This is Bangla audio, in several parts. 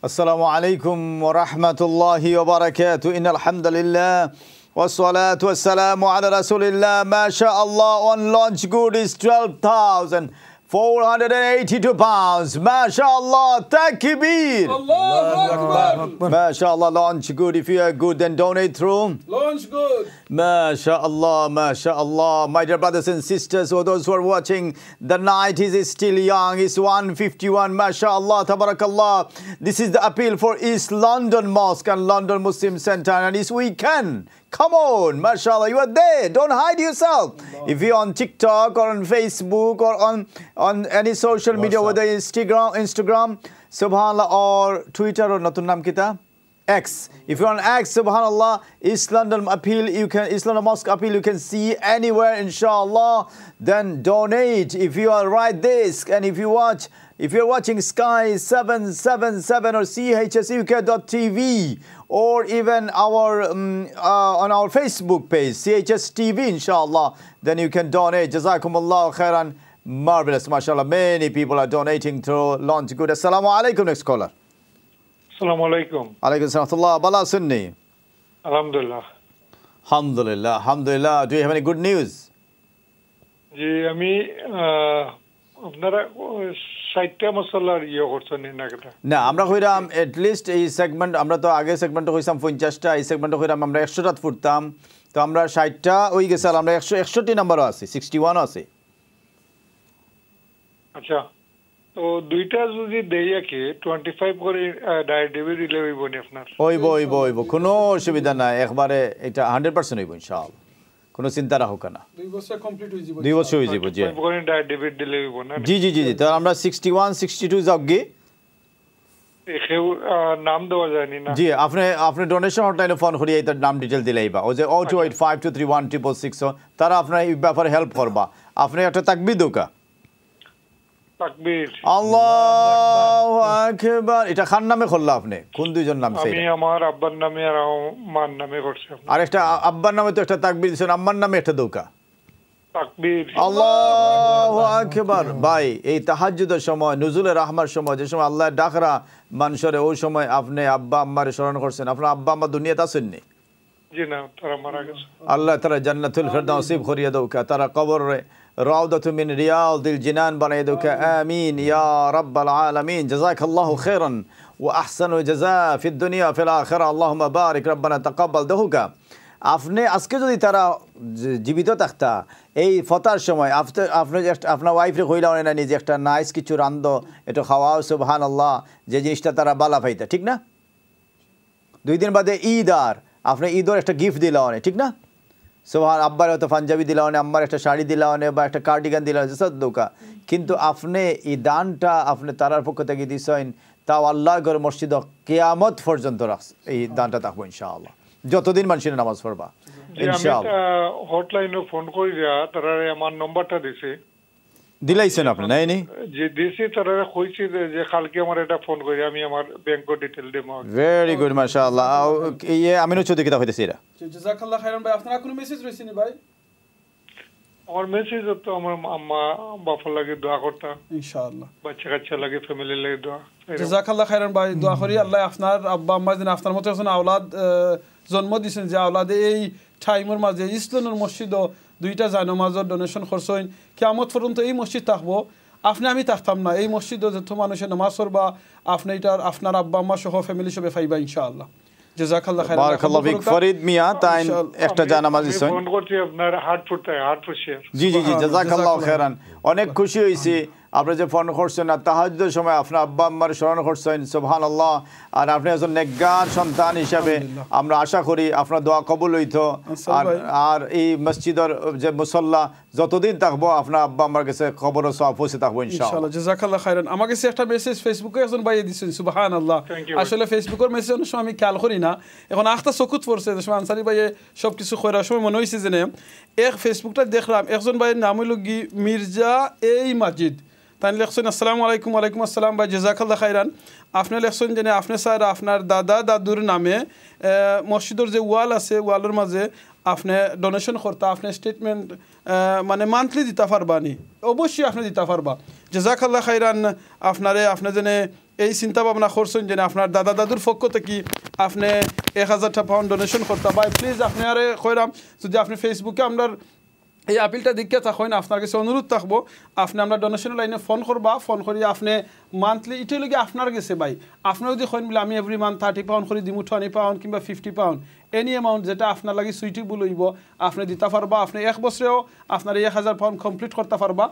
Assalamu alaikum wa rahmatullahi wa barakatuh. Innal hamdalillah wassalatu wassalamu ala rasulillah. MashaAllah, on launch good is 12,482 pounds. MashaAllah, takbir. Allahu Akbar. MashaAllah, launch good. If you are good, then donate through Launch good. MashaAllah, MashaAllah. My dear brothers and sisters, or those who are watching, the night is still young. It's 1:51. MashaAllah, Tabarakallah. This is the appeal for East London Mosque and London Muslim Center. And this weekend, come on, MashaAllah, you are there. Don't hide yourself. If you're on TikTok or on Facebook or on any social media, whether Instagram, Subhanallah, or Twitter or Natun Nam Kita, X. If you're on X, Subhanallah, East London appeal, East London Mosque appeal, you can see anywhere, inshallah. Then donate if you are right this, and if you're watching Sky 777 or chsuk.tv, or even our on our Facebook page, CHS TV, inshallah, then you can donate. Jazakumullah khairan. Marvelous, mashallah. Many people are donating through Launch Good. Assalamu alaikum, next caller. Assalamu alaikum. Alaikum salam. Bala Sunni. Alhamdulillah. Alhamdulillah. Alhamdulillah. Do you have any good news? জি আমি আপনারা 60টা মশলার ইয়ে করছেন না কেটা না আমরা কইরাম at least এই সেগমেন্ট আমরা তো আগে সেগমেন্টে কইসাম 50টা এই সেগমেন্টে কইরাম আমরা 100টা ফুটতাম তো আমরা 60টা ওই গেছে আমরা 161 নাম্বারও আছে 61 আছে আচ্ছা তো দুইটা যদি দেইয়া কি 25 করে ডায়াবেটিস দিলে হইব নি আপনার হইব কোনো অসুবিধা নাই একবারে এটা 100% হইব ইনশাআল্লাহ কোনো চিন্তা রাখো না 2 বছর কমপ্লিট হই যাব 2 বছর হই যাব জি 25 করে ডায়াবেটিস দিলে হইব না জি তো আমরা 61 62 যাওগে এখেও নাম দেওয়া যায়নি না জি আপনি ডোনেশন হটলাইনে ফোন করি এটার নাম ডিটেইল দিলাইবা ও যে 028523166 তারা আপনার এই ব্যাপারে হেল্প করবা আপনি একটা তাকবীর দোকা তাকবীর আল্লাহু আকবার এটা খান নামে করলা আপনি কোন দুইজন নাম চাই আমি আমার আব্বার নামে আর আমার নামে করছি আর একটা আব্বার নামে তো একটা তাকবীর দিছেন আম্মার নামে একটা দোকা তাকবীর আল্লাহু আকবার ভাই এই তাহাজ্জুদের সময় নুজুলে রাহমার সময় যে সময় আল্লাহর ডাকরা মানুষের ওই সময় আপনি আব্বা আম্মারে স্মরণ করছেন আপনার আব্বা আম্মা দুনিয়াতে আছেন নি জি না তারা মারা গেছে আল্লাহ তাআলা জান্নাতুল ফিরদাউস নসিব করিয়ে দৌকা তারা কবরে রাউদাতু মিন রিয়াদিল জিনান বানায়ে দৌকা আমিন ইয়া রাব্বাল আলামিন জাযাকাল্লাহু খাইরান ওয়া আহসানু জাযা ফিদ দুনিয়া ফিল আখিরা আল্লাহুম্মা বারিক রব্বানা তাকাব্বাল দৌকা আপনি আজকে যদি তারা জীবিত থাকতা এই ফতার সময় আপনি আপনার ওয়াইফরে কইলাও না নিজে একটা নাইস কিছু রান্ধ এটা খাওয়াও সুবহানাল্লাহ যে জিনিসটা তারা বালা পাইতা ঠিক না 2 দিন বাদে ঈদ আর আপনি ঈদের একটা গিফট দিলাও না ঠিক না সুবহান আব্বার হয়তো পাঞ্জাবি দিলাও না আম্মার একটা শাড়ি দিলাও না বা একটা কার্ডিগান দিলাও না সদকা কিন্তু আপনি এই দানটা আপনি তারার পক্ষ থেকে দিছেন তাও আল্লাহর ঘর মসজিদ কিয়ামত পর্যন্ত রাখছে এই দানটা থাকবো ইনশাআল্লাহ যতদিন মানুষের নামাজ পড়বা ইনশাআল্লাহ হটলাইনে ফোন কইরা তারা আমার নাম্বারটা দিছে দিলাইছেন আপনি নাই নি যে দিছি তারা কইছে যে কালকে আমার এটা ফোন কইরা আমি আমার ব্যাংক ডিটেইল দেব ভেরি গুড মাশাআল্লাহ এই আমিনু চৌধুরী কিতা হইতেছে এরা জাযাকাল্লাহ খাইরান ভাই আপনার কোনো মেসেজ রইছে নি ভাই আমার মেসেজ তো আমার আম্মা বাবার লাগে দোয়া করতা ইনশাআল্লাহ বাচ্চা কাচ্চা লাগে ফ্যামিলি লাগে দোয়া জাযাকাল্লাহ খাইরান ভাই দোয়া করি আল্লাহ আপনার আব্বা আম্মা যেন আপনার মতো একজন আওলাদ জন্ম দিয়েছেন যে আওলাদে এই টাইমের মাঝে ইসলামের মসজিদও 2টা জানামাজের ডোনেশন করছেন কিয়ামত পর্যন্ত এই মসজিদ থাকবো আপনি আমি থাকতাম না এই মসজিদও যত মানুষের নামাজ পড়বা আপনি এটার আপনার আব্বা আম্মা সহ ফ্যামিলি সবে পাইবা ইনশাআল্লাহ জাযাকাল্লাহ খাইরান বারাকাল্লাহু ফিক ফরিদ মিয়া তাই একটা জানামাজ দিছেন ফোন করছি আপনার হার্টফুট শেয়ার জি জাযাকাল্লাহু খাইরান অনেক খুশি হইছি আপনি যে ফোন করছেন আর তাহাজ্জুদের সময় আপনার আব্বা আম্মার স্মরণ করছেন সুবহানাল্লাহ আর আপনি একজন নেককার সন্তান হিসাবে আমরা আশা করি আপনার দোয়া কবুল হইতো আর এই মসজিদের যে মুসল্লা যতদিন থাকবো আপনার আব্বা আম্মার কাছে খবর ও সওয়াব পৌঁছে থাকবো ইনশাআল্লাহ জাযাকাল্লাহ খাইরান আমার কাছে একটা মেসেজ ফেসবুকে একজন ভাই দিয়েছেন সুবহানাল্লাহ আসলে ফেসবুকের মেসেজ অনেক সময় আমি খেয়াল করি না এখন আখতা চকুত পড়ছে যে সময় আনসারি ভাই সব কিছু করার সময় মনে হয়েছে যে এক ফেসবুকটা দেখলাম একজন ভাইয়ের নাম হইল মির্জা এই মাজিদ তাই লেখছেন আসসালামু আলাইকুম ওয়ালাইকুম আসসালাম ভাই জাযাকাল্লাহ খাইরান আপনি লেখছেন যে আপনি স্যার আপনার দাদা দাদুর নামে মসজিদের যে ওয়াল আছে ওয়ালের মাঝে আপনি ডোনেশন করতে আপনি স্টেটমেন্ট মানে মান্থলি দিতে পারবানি অবশ্যই আপনি দিতে পারবা জাযাকাল্লাহ খাইরান আপনি জেনে এই চিন্তা ভাবনা করছেন যে আপনার দাদা দাদুর পক্ষ থেকে আপনি 1000 পাউন্ড ডোনেশন করতে ভাই প্লিজ আপনি আরে কইরাম যদি আপনি ফেসবুকে আপনার এই আপিলটা দিকে থাকেন আপনার কাছে অনুরোধ থাকবো আপনি আমরা ডোনেশনের লাইনে ফোন করবা ফোন করি আপনি মান্থলি এটাই লগে আপনার গেছে ভাই আপনি যদি কইন বলে আমি এভরি মান্থ 30 পাউন্ড করে দিমু 20 পাউন্ড কিংবা 50 পাউন্ড এনি অ্যামাউন্ট যেটা আপনার লাগে সুইটেবল হইব আপনি দিতে পারবা আপনি 1 বছরেও আপনার 1000 পাউন্ড কমপ্লিট করতে পারবা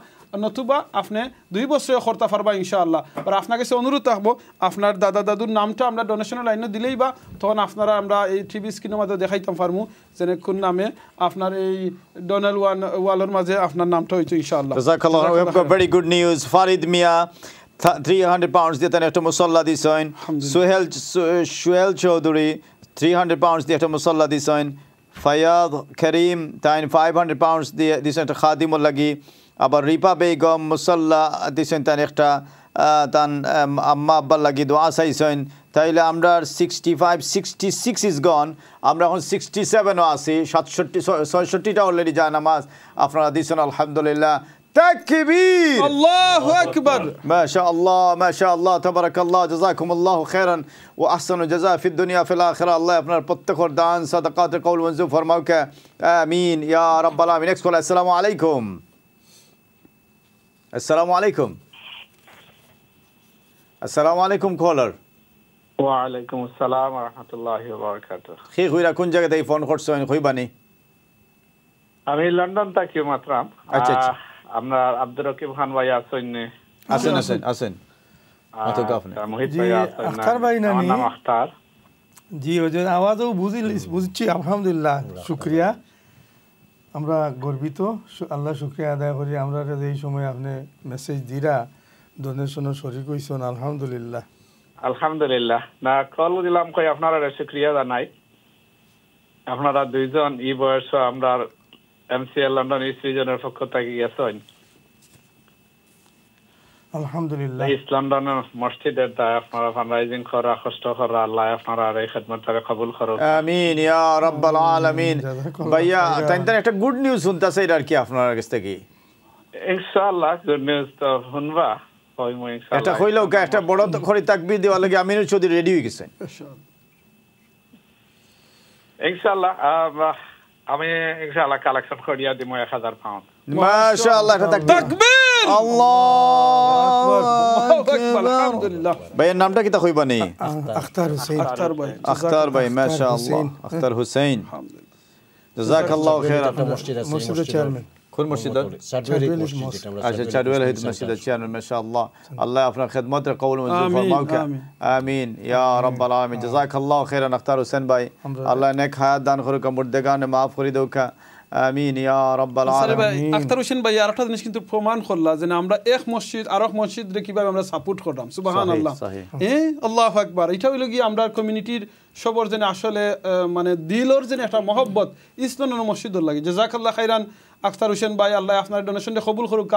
নতুবা আপনি 2 বছরেও করতে পারবা ইনশাআল্লাহ আর আপনার কাছে অনুরোধ থাকবো আপনার দাদা দাদুর নামটা আমরা ডোনেশনের লাইনে দিলেই বা তখন আপনারা আমরা এই টিভি স্ক্রিনের মধ্যে দেখাইতাম পারমু যে কোন নামে আপনার এই ডোনাল ওয়ালের মাঝে আপনার নামটা হইতো ইনশাআল্লাহ জাযাকাল্লাহ we have got very good news Farid Mia 300 pounds দিয়ে একটা মুসাল্লা দিছেন সুহেল চৌধুরী 300 pounds দিয়ে একটা মুসাল্লা দিছেন ফায়াদ করিম তাইন 500 pounds দিয়ে দিছেন একটা খাদিমুল লাগি আবার রিপা বেগম মুসাল্লা দিছেন তান একটা তান আম্মা আব্বার লাগি দোয়া চাইছেন তাইলে আমরা 66 ইজ গন আমরা এখন 67ও আছি 67টা অলরেডি যায় নামাজ আপনারা দিছেন আলহামদুলিল্লাহ تكبير الله أكبر ما شاء الله تبارك الله جزاكم الله خيرا وأحسن الجزاء في الدنيا في الآخرة الله يبنى البتخور دان صدقات القول وانزو فرموك آمين يا رب العالمين next call السلام عليكم السلام عليكم caller وعليكم السلام ورحمة الله وبركاته خي خويرا كون جگہ تے فون করছেন خوই বানি আমি লন্ডন থাকি মাত্রাম আচ্ছা আমরা আব্দুর রকিব খান ভাই আছেন আতো গাফনে মোহিত ভাই আছেন আখতার ভাই না আমার নাম আখতার জি ওজন আওয়াজও বুঝছি আলহামদুলিল্লাহ শুকরিয়া আমরা গর্বিত আল্লাহ শুকরিয়া আদায় করি আমরা এই সময় আপনি মেসেজ দিরা ডোনেশনের শরীক হইছেন আলহামদুলিল্লাহ না কল দিলাম কই আপনারা শুকরিয়া জানাই আপনারা দুইজন এই বয়সে আমরা এমসিএল লন্ডন ইস্ট রিজনের পক্ষ থেকে গেছেন আলহামদুলিল্লাহ ইস্ট লন্ডনের মসজিদের দায় আপনারা ফান্ডরাইজিং করা কষ্ট করা আল্লাহ আপনারা এই খিদমতটাকে কবুল করুন আমিন ইয়া রাব্বাল আলামিন ভাইয়া তাইনতার একটা গুড নিউজ শুনতাছে এর কি আপনার কাছ থেকে ইনশাআল্লাহ গুড নিউজ তো শুনবা কইমু ইনশাআল্লাহ এটা কইলো একটা বড় করে তাকবীর দেওয়া লাগে আমিনুল চৌধুরী রেডি হয়ে গেছেন ইনশাআল্লাহ আমি ইনশাআল্লাহ কালেকশন করিয়া দিমু 1000 পাউন্ড মাশাআল্লাহ তাকবীর আল্লাহু আকবার আলহামদুলিল্লাহ ভাইয়ের নামটা কি তা কইবা নি আখতার ভাই মাশাআল্লাহ আখতার হোসেন জাযাকাল্লাহু খাইরান মসজিদের চেয়ারম্যান কোন মসজিদ আচ্ছা চারওয়েল হিদ মসজিদের চেয়ারম্যান মাশাআল্লাহ আল্লাহ আপনার খিদমতের কবুল মঞ্জুর ফরমাওক আমিন ইয়া রাব্বাল আলামিন জাযাকাল্লাহু খাইরান আখতার হোসেন ভাই আল্লাহ নেক হায়াত দান করুক মুর্দেগানে maaf করে দাও আমিন ইয়া রাব্বাল আলামিন আখতার হোসেন ভাই আরেকটা জিনিস কিন্তু প্রমাণ করলা যে আমরা এক মসজিদ আর এক মসজিদরে কিভাবে আমরা সাপোর্ট করলাম সুবহানাল্লাহ আল্লাহু আকবার এটা হইলো কি আমরা কমিউনিটির সবার জন্য আসলে মানে দিলর জন্য একটা মহব্বত ইসলামের মসজিদর লাগে জাযাকাল্লাহ খাইরান আখতার হোসেন ভাই আল্লাহ আপনার ডোনেশনটা কবুল করুক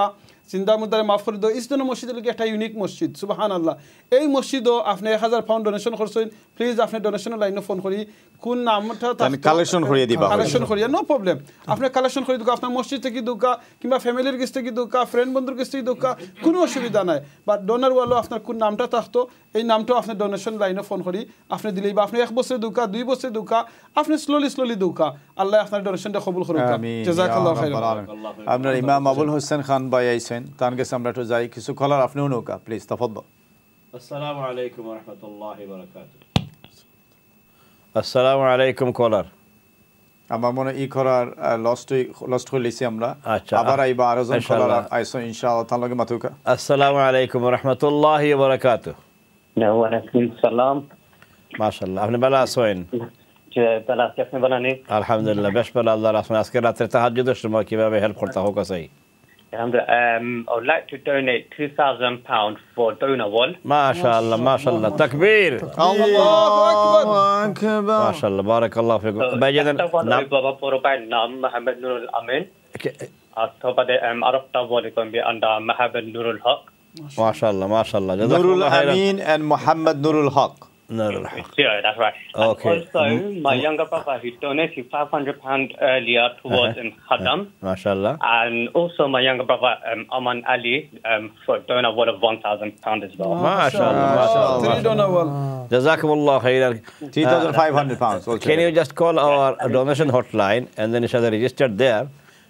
চিন্তা মুদ্রায় মাফ করে দাও ইসলামের মসজিদের লাগে একটা ইউনিক মসজিদ সুবহানাল্লাহ এই মসজিদও আপনি 1000 পাউন্ড ডোনেশন করছেন প্লিজ আপনি ডোনেশনের লাইনে ফোন করি কোন নামটা কালেকশন করিয়ে দিবা কালেকশন করিয়া নো প্রবলেম আপনি কালেকশন করে দিও আপনার মসজিদ থেকে দুকা কিংবা ফ্যামিলির কাছ থেকে দুকা ফ্রেন্ড বন্ধুর কাছ থেকে দুকা কোনো অসুবিধা নাই বাট ডোনার ওয়ালো আপনার কোন নামটা থাকতো এই নামটাও আপনি ডোনেশন লাইনে ফোন করি আপনি দিলেই বা আপনি 1 বছর দুকা 2 বছর দুকা আপনি স্লোলি দুকা আল্লাহ আপনার ডোনেশনটা কবুল করুক জাযাকাল্লাহু খাইরান আপনার ইমাম আবুল হোসেন খান ভাই আইছেন তার কাছে আমরা একটু যাই কিছু কলার আপনিও নৌকা প্লিজ তাফাদ্দাল আসসালামু আলাইকুম ওয়া রাহমাতুল্লাহি ওয়া বারাকাতুহু আসসালামু আলাইকুম কলার আমার মনে ই করার লস্ট হইলেছি আমরা আবার আইবা আরজন কলার আইছো ইনশাআল্লাহ তাআলা লগে মাতুকা আসসালামু আলাইকুম ওয়া রাহমাতুল্লাহি ওয়া বারাকাতুহু ওয়া আলাইকুম সালাম মাশাআল্লাহ আপনি ভালো আছেন জি ভালো আছি আপনি ভালো আছেন আলহামদুলিল্লাহ বেশ ভালো আল্লাহর রাহমতে আজকে রাতে তাহাজ্জুদের সময় কিভাবে হেল্প করতে হোক চাই I would like to donate £2,000 for donor wall. MashaAllah, takbir. Allahu Akbar. MashaAllah, barakallahu fikum. Bajadan Baba Porobai Nam Muhammad Nurul Amin. Atobade Arafta wall can be under Muhammad Nurul Haq. MashaAllah. Nurul Amin and Muhammad Nurul Haq. Yeah, that's right. Okay. And also, my younger brother, he donated £500 earlier towards Khaddam. MashaAllah. And also my younger brother, Aman Ali, for donor worth of £1,000 as well. MashaAllah. Three donor wall. Jazakumullah khairan. 3,500 pounds. Can you just call our donation hotline and then inshallah register there?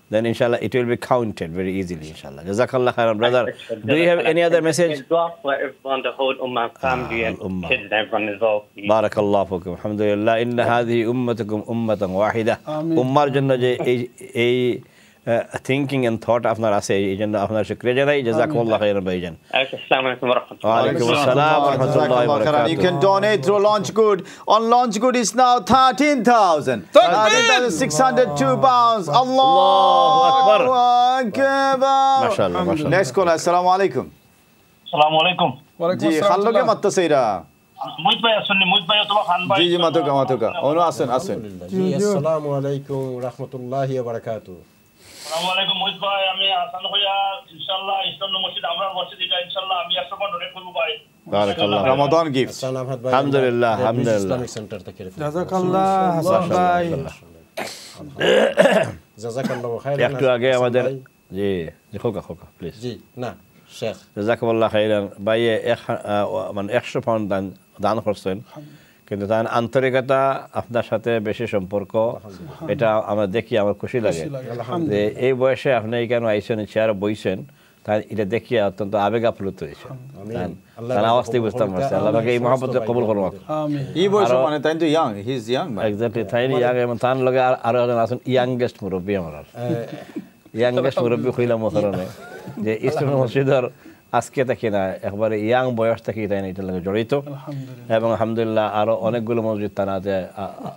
Then inshallah it will be counted very easily inshallah. Jazakallah khairan, brother. Do you have any other message? Dua for everyone, the whole Ummah family and kids and everyone as well. Barakallah fikum. Alhamdulillah. Inna hadhihi ummatukum ummatan wahida. Ummar jannah je thinking and thought আপনার আছে এই জন্য আপনার শুকরিয়া জানাই জাযাকুমুল্লাহ খাইরান ভাইজান আসসালামু আলাইকুম ওয়া রাহমাতুল্লাহ ওয়া আলাইকুম আসসালাম ওয়া রাহমাতুল্লাহি ওয়া বারাকাতুহু You can donate through Launch Good. On Launch Good is now 13,602 pounds. Allahu Akbar. মাশাআল্লাহ মাশাআল্লাহ Next call. Assalamu alaikum. আসসালামু আলাইকুম জি খাল্লো কে মাত্তা সেইরা মুহিত ভাই আসুন মুহিত ভাই অথবা খান ভাই জি জি মাতুকা অনু আসেন জি আসসালামু আলাইকুম রাহমাতুল্লাহি ওয়া বারাকাতুহু আসসালামু আলাইকুম মুহিত ভাই আমি আসান হইয়া ইনশাআল্লাহ ইসলাম মসজিদ আমরা মসজিদ এটা ইনশাআল্লাহ আমি আসব ডোনেট করব ভাই বারাকাল্লাহ রমাদান গিফট আলহামদুলিল্লাহ আলহামদুলিল্লাহ ইসলামিক সেন্টার থেকে জাযাকাল্লাহ হাসান ভাই জাযাকাল্লাহু খাইরান একটু আগে আমাদের জি খোকা প্লিজ জি না শেখ জাযাকুমুল্লাহ খাইরান ভাই মানে 100 পাউন্ড দান করছেন কিন্তু তার আন্তরিকতা আপনার সাথে বেশি সম্পর্ক এটা আমরা দেখি আমার খুশি লাগে যে এই বয়সে আপনি কেন আইসেন চেয়ারে বইছেন তাই এটা দেখি অত্যন্ত আবেগ আপ্লুত হয়েছে তার আওয়াজটি বুঝতাম পারছি আল্লাহ পাকে এই মহব্বত কবুল করুন এই বয়সে মানে তাই তো young he is young exactly তাই ইয়াং এবং তার লগে আরো একজন আছেন ইয়াংগেস্ট মুরব্বী আমার ইয়াংগেস্ট মুরব্বী হইলাম মহরণে যে ইসলাম মসজিদের আজকে দেখি না একবারে ইয়াং বয়স থেকে তাই না এটার লগে জড়িত এবং আলহামদুলিল্লাহ আরো অনেকগুলো মসজিদ তানাতে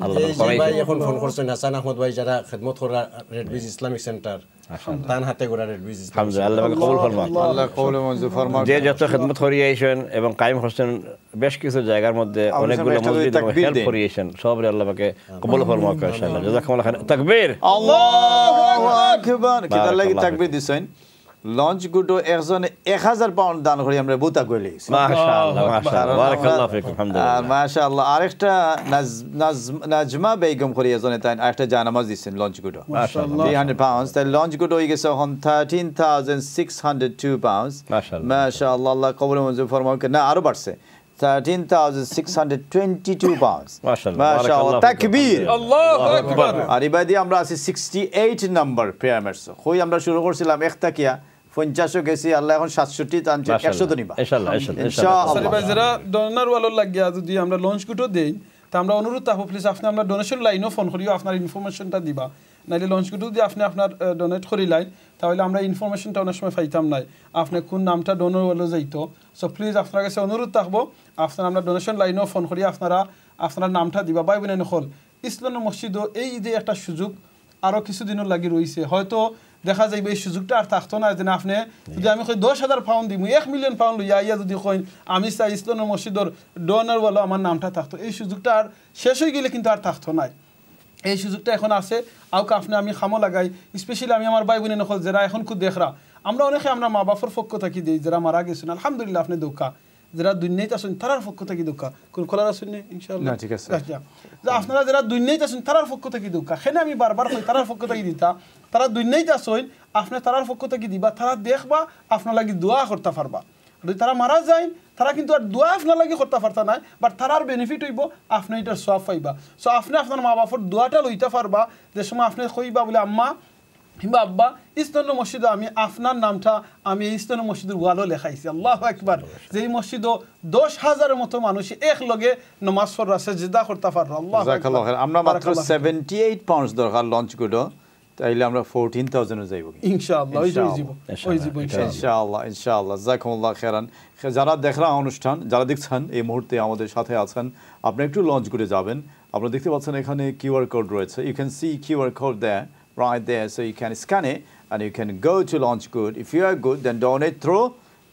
আল্লাহ ভাই এখন ফোন করছেন হাসান আহমদ ভাই যারা খেদমত করা রেড ব্রিজ ইসলামিক সেন্টার তান হাতে গোড়া রেড ব্রিজ আলহামদুলিল্লাহ আল্লাহ কবুল ফরমাক আল্লাহ কবুল মঞ্জুর ফরমাক যে যত খেদমত করিয়েছেন এবং কায়েম করছেন বেশ কিছু জায়গার মধ্যে অনেকগুলো মসজিদ হেল্প করিয়েছেন সবরে আল্লাহ পাকে কবুল ফরমাক ইনশাআল্লাহ জাযাকুমুল্লাহ খাইর তাকবীর আল্লাহু আকবার কিতার লাগি তাকবীর দিছেন লঞ্চ গুটো একজনে 1000 পাউন্ড দান করি আমরা বুতা কইলি মাশাআল্লাহ মাশাআল্লাহ বারাকাল্লাহু ফিকুম আলহামদুলিল্লাহ মাশাআল্লাহ আরেকটা নাজমা বেগম করি একজনে তাই আরেকটা জানামাজ দিছেন লঞ্চ গুটো মাশাআল্লাহ 300 পাউন্ডস তাই লঞ্চ গুটো হই গেছে এখন 13,602 পাউন্ডস মাশাআল্লাহ আল্লাহ কবুল মঞ্জুর ফরমাক না আরো বাড়ছে 13,622 pounds. MashaAllah. Takbir. Allahu Akbar. আর ইবাদি আমরা আছি 68 নাম্বার প্রেয়ার ম্যাচ কই আমরা শুরু করছিলাম একটাকিয়া 50 গেছি আল্লাহ এখন 67 টানছে 100 তো নিবা ইনশাআল্লাহ ইনশাআল্লাহ ভাই যারা ডোনার ওয়ালা লাগিয়া যদি আমরা লঞ্চ গুটো দেই তা আমরা অনুরোধ থাকবো প্লিজ আপনি আমরা ডোনেশন লাইনও ফোন করিও আপনার ইনফরমেশনটা দিবা নাইলে লঞ্চ গুটো যদি আপনি আপনার ডোনেট করিলাই তাহলে আমরা ইনফরমেশনটা অনেক সময় পাইতাম নাই আপনি কোন নামটা ডোনার ওয়ালা যাইতো সো প্লিজ আপনার কাছে অনুরোধ থাকবো আপনারা আমরা ডোনেশন লাইনও ফোন করি আপনার নামটা দিবা ভাই বোনেন হল ইসলামের মসজিদও এই যে একটা সুযোগ আরও কিছুদিনের লাগি রয়েছে হয়তো দেখা যাইবে এই সুযোগটা আর থাকতো না যে আপনি যদি আমি কই 10,000 পাউন্ড দিই 1 মিলিয়ন পাউন্ড লইয়া ইয়া যদি কই আমি চাই ইসলামের মসজিদের ডোনার ওয়ালা আমার নামটা থাকতো এই সুযোগটা আর শেষ হয়ে গেলে কিন্তু আর থাকতো না এই সুযোগটা এখন আছে আউকে আপনি আমি খামো লাগাই স্পেশালি আমি আমার ভাই বোনে নকল যারা এখন খুব দেখরা আমরা অনেকে আমরা মা বাপের পক্ষ থাকি দিই যারা মারা গেছেন আলহামদুলিল্লাহ আপনি দুঃখা যারা দুনিয়াতে আছেন তারার পক্ষ থাকি দুঃখা কোন খোলার আছেন ইনশাআল্লাহ না ঠিক আছে আচ্ছা আপনারা যারা দুনিয়াতে আছেন তারার পক্ষ থাকি দুঃখা সেনে আমি বারবার কই তারার পক্ষ থাকি দিতা তারা দুনিয়াতে আছেন আপনি তারার পক্ষ থাকি দিবা তারা দেখবা আপনার লাগি দোয়া করতে পারবা যদি তারা মারা যায় তারা কিন্তু আর দোয়া আপনার লাগি করতে পারতা না বাট তারার বেনিফিট হইব আপনি এটার সওয়াব পাইবা সো আপনি আপনার মা বাবার দোয়াটা লইতে পারবা যে সময় আপনি কইবা বলে আম্মা কিংবা আব্বা ইসলামের মসজিদে আমি আপনার নামটা আমি ইসলামের মসজিদের ওয়ালও লেখাইছি আল্লাহু আকবার যে এই মসজিদও 10,000-এর মতো মানুষ একলগে নামাজ পড়া সিজদা করতে পারলো আল্লাহু আকবার আমরা মাত্র 78 পাউন্ডস দরকার লঞ্চ গুলো তাইলে আমরা 14,000 এ যাইব ইনশাআল্লাহ ওই যাব ইনশাআল্লাহ জাযাকুমুল্লাহ খাইরান যারা দেখরা অনুষ্ঠান যারা দেখছেন এই মুহূর্তে আমাদের সাথে আছেন আপনি একটু লঞ্চ করে যাবেন আপনারা দেখতে পাচ্ছেন এখানে কিউআর কোড রয়েছে you can see QR code there right there so you can scan it and you can go to Launch Good. If you are good then donate through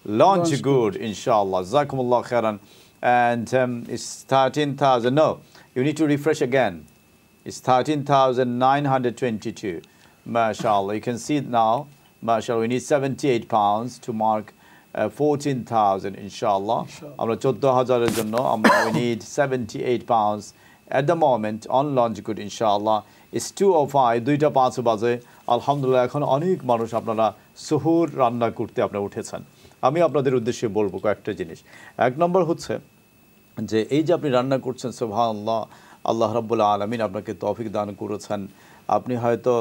Launch Good inshallah. Jazakumullah khairan. And it's 13,000. No, you need to refresh again. It's 13,922. MashaAllah. You can see it now. MashaAllah. We need 78 pounds to mark 14,000 ইনশাআল্লাহ। আমরা 14,000-এর জন্য আমরা we need 78 pounds at the moment on launch good ইনশাআল্লাহ। It's 2:05, 2:05 বাজে। আলহামদুলিল্লাহ এখন অনেক মানুষ আপনারা সুহুর রান্না করতে আপনারা উঠেছেন। আমি আপনাদের উদ্দেশ্যে বলবো কয়েকটা জিনিস। এক নম্বর হচ্ছে যে এই যে আপনি রান্না করছেন সুবহানাল্লাহ, আল্লাহ রাব্বুল আলামিন আপনাকে তৌফিক দান করেছেন। আপনি হয়তো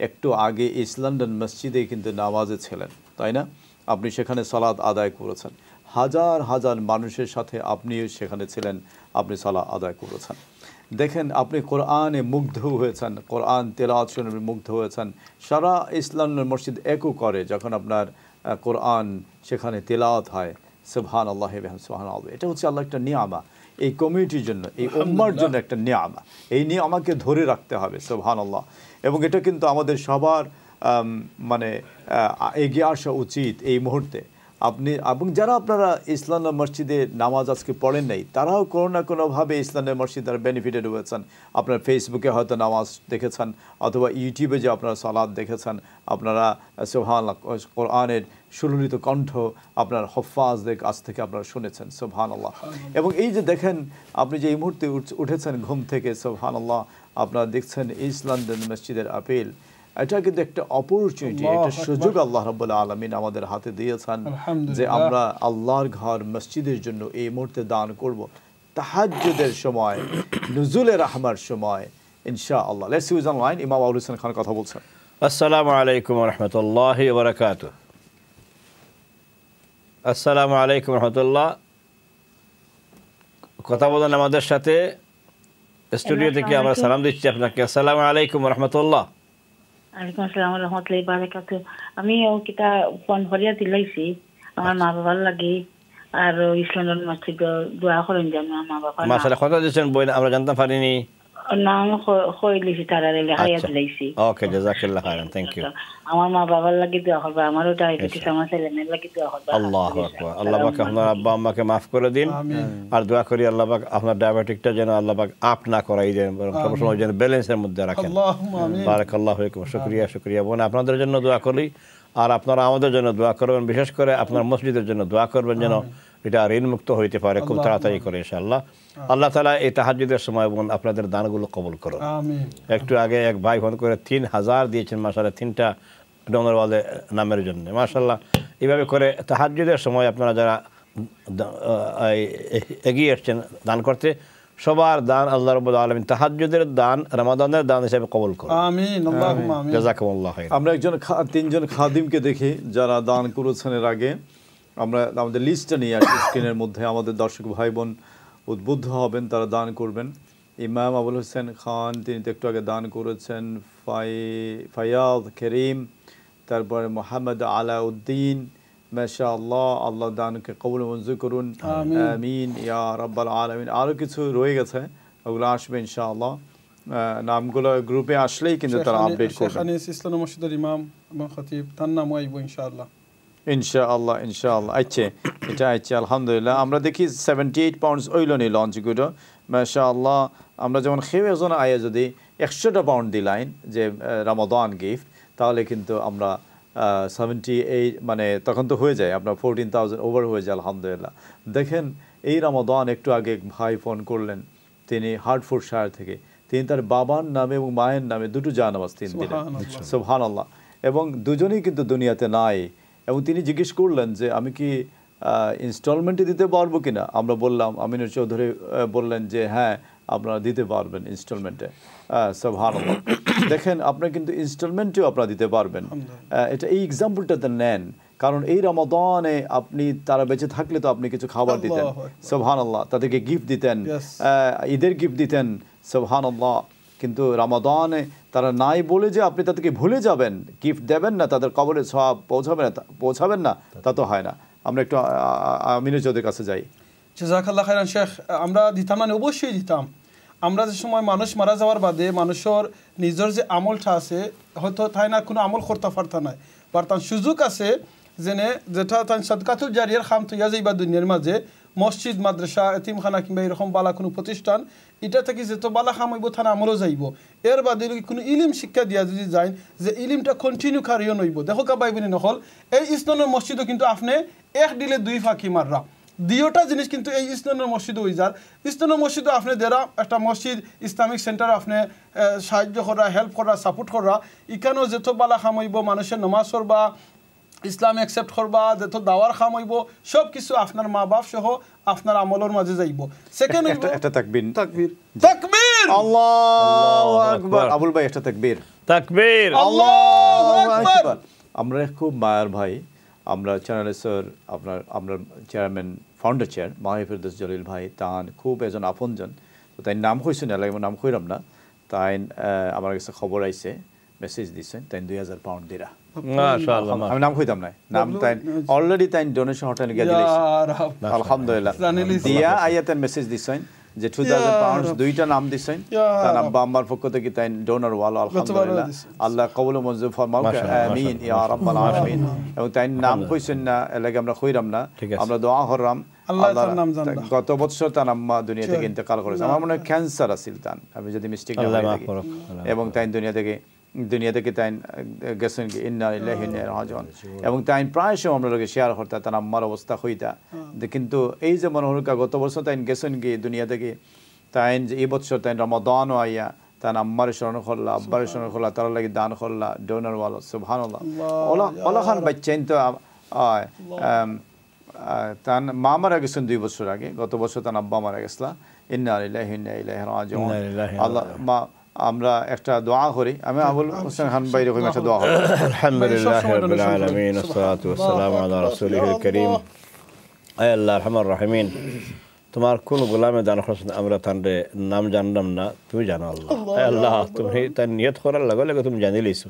একটু আগে ইস্ট লন্ডন মসজিদে কিন্তু নামাজে ছিলেন, তাই না? আপনি সেখানে সালাত আদায় করেছেন, হাজার হাজার মানুষের সাথে আপনিও সেখানে ছিলেন, আপনি সালাত আদায় করেছেন। দেখেন আপনি কোরআনে মুগ্ধ হয়েছেন, কোরআন তেলাওয়াত শুনে মুগ্ধ হয়েছেন। সারা ইস্ট লন্ডন মসজিদ একও করে যখন আপনার কোরআন সেখানে তেলাওয়াত হয়। সুবহানাল্লাহ সুবহানাল্লাহ, এটা হচ্ছে আল্লাহ একটা নিয়ামা এই কমিউনিটির জন্য, এই উম্মার জন্য একটা নিয়ামা। এই নিয়ামাকে ধরে রাখতে হবে সুবহানাল্লাহ। এবং এটা কিন্তু আমাদের সবার মানে এগিয়ে আসা উচিত এই মুহূর্তে। আপনি এবং যারা আপনারা ইসলামের মসজিদে নামাজ আজকে পড়েন নাই তারাও কোনো না কোনোভাবে ইসলামের মসজিদ দ্বারা বেনিফিটেড হয়েছেন। আপনার ফেসবুকে হয়তো নামাজ দেখেছেন অথবা ইউটিউবে যে আপনারা সালাত দেখেছেন, আপনারা সুবহানাল্লাহ কোরআনের সুললিত কণ্ঠ আপনার হফাজদের কাছ থেকে আপনারা শুনেছেন সুবহানাল্লাহ। এবং এই যে দেখেন আপনি যে এই মুহূর্তে উঠেছেন ঘুম থেকে সুবহানাল্লাহ, আপনারা দেখছেন ইস্ট লন্ডন মসজিদের আপিল, এটা কিন্তু একটা অপরচুনিটি, একটা সুযোগ আল্লাহ রাব্বুল আলামিন আমাদের হাতে দিয়েছেন যে আমরা আল্লাহর ঘর মসজিদের জন্য এই মুহূর্তে দান করব তাহাজ্জুদের সময়, নুজুলে রাহমার সময় ইনশাআল্লাহ। Let's use online. ইমাম আবুল হোসেন খান কথা বলছেন। আসসালামু আলাইকুম ওয়া রাহমাতুল্লাহি ওয়া বারাকাতুহু। আসসালামু আলাইকুম ওয়া রাহমাতুল্লাহ। কথা বলেন আমাদের সাথে, স্টুডিও থেকে আমরা সালাম দিচ্ছি আপনাকে। আসসালামু আলাইকুম ওয়া রাহমাতুল্লাহ। ওয়ালাইকুম আসসালাম ওয়া রাহমাতুল্লাহি ওয়া বারাকাতুহু। আমি ও কিতা ফোন করিয়া দিলাইছি আমার মা বাবার লাগি আর ইসলামের মসজিদ দোয়া করেন যেন মা বাবা। মাশাআল্লাহ, কথা দিয়েছেন বই, আমরা জানতে পারিনি। নাম কইলিছি তারা লেখাইয়া দিলাইছি। ওকে, জাযাকাল্লাহ খাইরান, থ্যাংক ইউ। আমার মা বাবার লাগি দোয়া করবে, আমারও ডায়াবেটিস, আমার ছেলেমেয়ের লাগি দোয়া করবে। আল্লাহু আকবার। আল্লাহ পাক আপনার আব্বা আম্মাকে মাফ করে দিন। আর দোয়া করি আল্লাহ পাক আপনার ডায়াবেটিকটা যেন আল্লাহ পাক আপ না করাই দেন, বরং সবসময় যেন ব্যালেন্সের মধ্যে রাখেন। বারাকাল্লাহু ফিকুম। শুকরিয়া শুকরিয়া বোন, আপনাদের জন্য দোয়া করি আর আপনারা আমাদের জন্য দোয়া করবেন। বিশেষ করে আপনার মসজিদের জন্য দোয়া করবেন যেন এটা ঋণ মুক্ত হইতে পারে খুব তাড়াতাড়ি করে ইনশাআল্লাহ। আল্লাহ তাআলা এই তাহাজ্জুদের সময় বোন আপনাদের দানগুলো কবুল করুন। একটু আগে এক ভাই ফোন করে 3000 দিয়েছেন মাশাআল্লাহ, 3টা ডোনারওয়ালে নামের জন্য মাশাআল্লাহ। এইভাবে করে তাহাজ্জুদের সময় আপনারা যারা এগিয়ে এসছেন দান করতে, সবার দান আল্লাহ রাব্বুল আলামিন তাহাজ্জুদের দান, রমাদানের দান হিসেবে কবুল করুন। আমিন, আল্লাহুম্মা আমিন। জাযাকুমুল্লাহ খাইর। আমরা তিনজন খাদিমকে দেখি যারা দান করেছেন এর আগে। আমরা আমাদের লিস্টটা নিয়ে আসি স্ক্রিনের মধ্যে, আমাদের দর্শক ভাই বোন উদ্বুদ্ধ হবেন, তারা দান করবেন। ইমাম আবুল হোসেন খান, তিনি তো একটু আগে দান করেছেন। ফায়াদ করিম, তারপরে মোহাম্মদ আলাউদ্দিন, মাশাআল্লাহ, আল্লাহ দানকে কবুল মঞ্জুর করুন, আমিন ইয়া রাব্বাল আলামিন। আরও কিছু রয়ে গেছে, ওগুলো আসবে ইনশাআল্লাহ। নামগুলো গ্রুপে আসলেই কিন্তু তারা আপডেট করবেন। ইসলাম মসজিদের ইমাম এবং খতিব, তার নামও আইব ইনশাআল্লাহ ইনশাআল্লাহ ইনশাআল্লাহ। আচ্ছা, এটা আচ্ছা আলহামদুলিল্লাহ। আমরা দেখি 78 পাউন্ডস ওইল নি লঞ্চগুলো মাশাআল্লাহ। আমরা যেমন খেয়ে জন আয়া যদি 100টা পাউন্ড দিলাইন যে রমাদান গিফট, তাহলে কিন্তু আমরা 78 মানে তখন তো হয়ে যায় আপনার 14,000 ওভার হয়ে যায় আলহামদুলিল্লাহ। দেখেন এই রমাদান একটু আগে ভাই ফোন করলেন, তিনি হার্টফোর্ডশায়ার থেকে, তিনি তার বাবার নামে এবং মায়ের নামে দুটো জানামাজ তিনি দিলেন সুবহানাল্লাহ। এবং দুজনেই কিন্তু দুনিয়াতে নাই। এবং তিনি জিজ্ঞেস করলেন যে আমি কি ইনস্টলমেন্টে দিতে পারবো কিনা। আমরা বললাম, আমিনুর চৌধুরী বললেন যে হ্যাঁ আপনারা দিতে পারবেন ইনস্টলমেন্টে। সুবহানাল্লাহ। দেখেন আপনারা কিন্তু ইনস্টলমেন্টেও আপনারা দিতে পারবেন। এটা এই এক্সাম্পলটাতে নেন, কারণ এই রমাদানে আপনি তারা বেঁচে থাকলে তো আপনি কিছু খাবার দিতেন সুবহানাল্লাহ, তাদেরকে গিফট দিতেন, ঈদের গিফট দিতেন সুবহানাল্লাহ। কিন্তু রমাদানে তারা নাই বলে যে আপনি তাদেরকে ভুলে যাবেন, গিফট দেবেন না, তাদের কবরে সওয়াব পৌঁছাবেন না, তা তো হয় না। আমরা একটু আমিনুর চৌধুরীর কাছে যাই। জাযাকাল্লাহ খাইরান শেখ। আমরা দিতাম না, অবশ্যই দিতাম। আমরা যে সময় মানুষ মারা যাওয়ার বাদে মানুষের নিজের যে আমলটা আছে, হয়তো তাই না কোনো আমল করতে পারতা নাই, পারতাম সুযোগ আছে যেনে যেটা তাই সাদকাতুল জারিয়ার খাম তৈয়া যাইবা দুনিয়ার মাঝে, মসজিদ, মাদ্রাসা, এতিমখানা কিংবা এরকম বালা কোনো প্রতিষ্ঠান, এটা থেকে যেত বালা খাম হইব থানা আমলও যাইব। এর বাদে কোনো ইলিম শিক্ষা দিয়া যদি যায় যে ইলিমটা কন্টিনিউ কারিও নইব। দেখো কাবাই বনি নহল এই ইসলামের মসজিদও কিন্তু আপনি এক দিলে দুই ফাঁকি মাররা দুইটা জিনিস কিন্তু এই ইসলামের মসজিদ হয়ে যার ইসলামের মসজিদে আপনি যারা একটা মসজিদ ইসলামিক সেন্টার আপনি সাহায্য করা হেল্প করা সাপোর্ট করা এখানেও যেত বালা খামাইব মানুষের নমাজ পড়বা ইসলাম অ্যাকসেপ্ট করবা যেত দাওয়ার খামাইব সব কিছু আপনার মা বাপ সহ আপনার আমলের মাঝে যাইব সেকেন্ড একটা তাকবীর তাকবীর তাকবীর আল্লাহু আকবার আবুল ভাই একটা তাকবীর তাকবীর আল্লাহু আকবার আমরা খুব মায়ার ভাই আমরা চ্যানেলে স্যার আমরা চেয়ারম্যান ফাউন্ডার চেয়ার মাহিফিরদৌস জলিল ভাই তান খুব এজন আপনজন তো তাই নাম কইছেন না লাগে নাম কইরাম না তাই আমার কাছে খবর আইছে মেসেজ দিছেন তাই 2000 পাউন্ড দিরা মাশাআল্লাহ আমি নাম কইতাম না নাম তাই অলরেডি তাই ডোনেশন হোটেল গিয়ে দিলেন আলহামদুলিল্লাহ দিয়া আয়াতের মেসেজ দিছেন যে 2000 পাউন্ড দুইটা নাম দিছেন তার আব্বা আম্মার পক্ষ থেকে তাই ডোনার ওয়াল আলহামদুলিল্লাহ আল্লাহ কবুল ও মঞ্জুর ফরমাও আমিন ইয়া রাব্বাল আলামিন এবং তাই নাম কইছেন না এলাকা আমরা কইরাম না আমরা দোয়া করলাম আল্লাহ গত বছর তার আম্মা দুনিয়া থেকে ইন্তেকাল করেছে আমার মনে হয় ক্যান্সার আছিল তান আমি যদি মিস্টেক না করি এবং তাই দুনিয়া থেকে তাই গেছেন কি ইন্না লিল্লাহি ওয়া ইন্না ইলাইহি রাজিউন এবং তাই প্রায় সময় আমরা লোকে শেয়ার করতে তার আম্মার অবস্থা হইতা কিন্তু এই যে মনে হল গত বছর তাই গেছেন কি দুনিয়া থেকে তাই যে এই বছর তাই রমাদানও আইয়া তার আম্মার স্মরণ করলা আব্বার স্মরণ করলা তার লাগি দান করলা ডোনার ওয়াল সুবহানাল্লাহ ওলা খান বাচ্চাইন তো তার মা মারা গেছেন 2 বছর আগে গত বছর তার আব্বা মারা গেছলা ইন্না লিল্লাহি ওয়া ইন্না ইলাইহি রাজিউন আল্লাহ আমরা একটা দোয়া করি আমি আবুল হোসেন খান ভাই এরকম একটা দোয়া করি আলহামদুলিল্লাহি রাব্বিল আলামিন ওয়াসসালাতু ওয়াসসালামু আলা রাসূলিল কারীম আয় আল্লাহ আরহামার রাহিমিন তোমার কোন গোলামে দান করছেন আমরা তানরে নাম জানলাম না তুমি জানো আল্লাহ আয় আল্লাহ তুমি তার নিয়ত করার লগে লগে তুমি জানি লইছো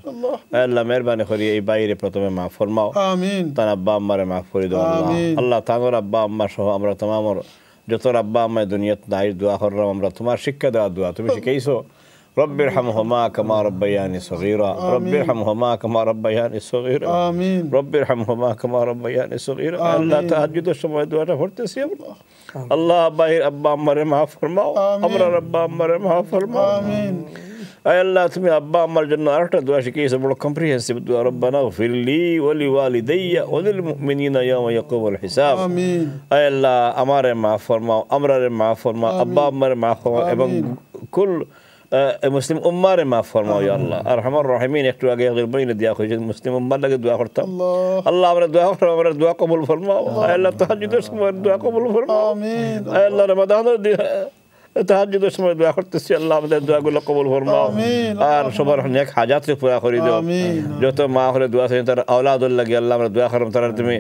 আয় আল্লাহ মেহেরবানি করি এই বাইরে প্রথমে মাফ ফরমাও আমিন তার আব্বা আম্মারে মাফ করে দাও আল্লাহ আল্লাহ তার আব্বা আম্মা সহ আমরা तमाम যত আব্বা আম্মা দুনিয়াত নাই দোয়া করলাম আমরা তোমার শিক্ষা দেওয়া দোয়া তুমি শিখাইছো رب ارحمهما كما ربياني صغيرا رب ارحمهما كما ربياني صغيرا آمين رب ارحمهما كما ربياني صغيرا الله تهجد السماء دعاء করতেছি আল্লাহ বাইর আব্বা আম্মার মাফ ফরমাও আমরা রব্বা আম্মার মাফ ফরমাও আমিন আয় আল্লাহ তুমি আব্বা আম্মার জন্য আরেকটা দোয়া শিখিয়েছো বড় কম্প্রিহেন্সিভ দোয়া রব্বানা গফিরলি ওয়া লিওয়ালিদাইয়া ওয়া লিল মুমিনিনা ইয়াওমা ইয়াকুমুল হিসাব আমিন আয় আল্লাহ আমারে মাফ ফরমাও আমরারে মাফ ফরমাও আব্বা আম্মারে মাফ ফরমাও এবং কুল মুসলিম উম্মারে মাফ ফরমাও ইয়া আল্লাহ আরহামার রাহিমিন একটু আগে বইনে দেয়া হয়েছে মুসলিম উম্মার লাগে দোয়া করতাম আল্লাহ আমরা দোয়া করব আমরা দোয়া কবুল ফরমাও আল্লাহ তাহাজ্জুদের সময় দোয়া কবুল ফরমাও আমিন আল্লাহ রমাদানের তাহাজ্জুদের সময় দোয়া করতেছি আল্লাহ আমাদের দোয়াগুলো কবুল ফরমাও আর সবার নেক হাজাতকে পুরা করে দাও যত মা হলে দোয়া চাই তার আওলাদুল লাগি আল্লাহ আমরা দোয়া করব তারা তুমি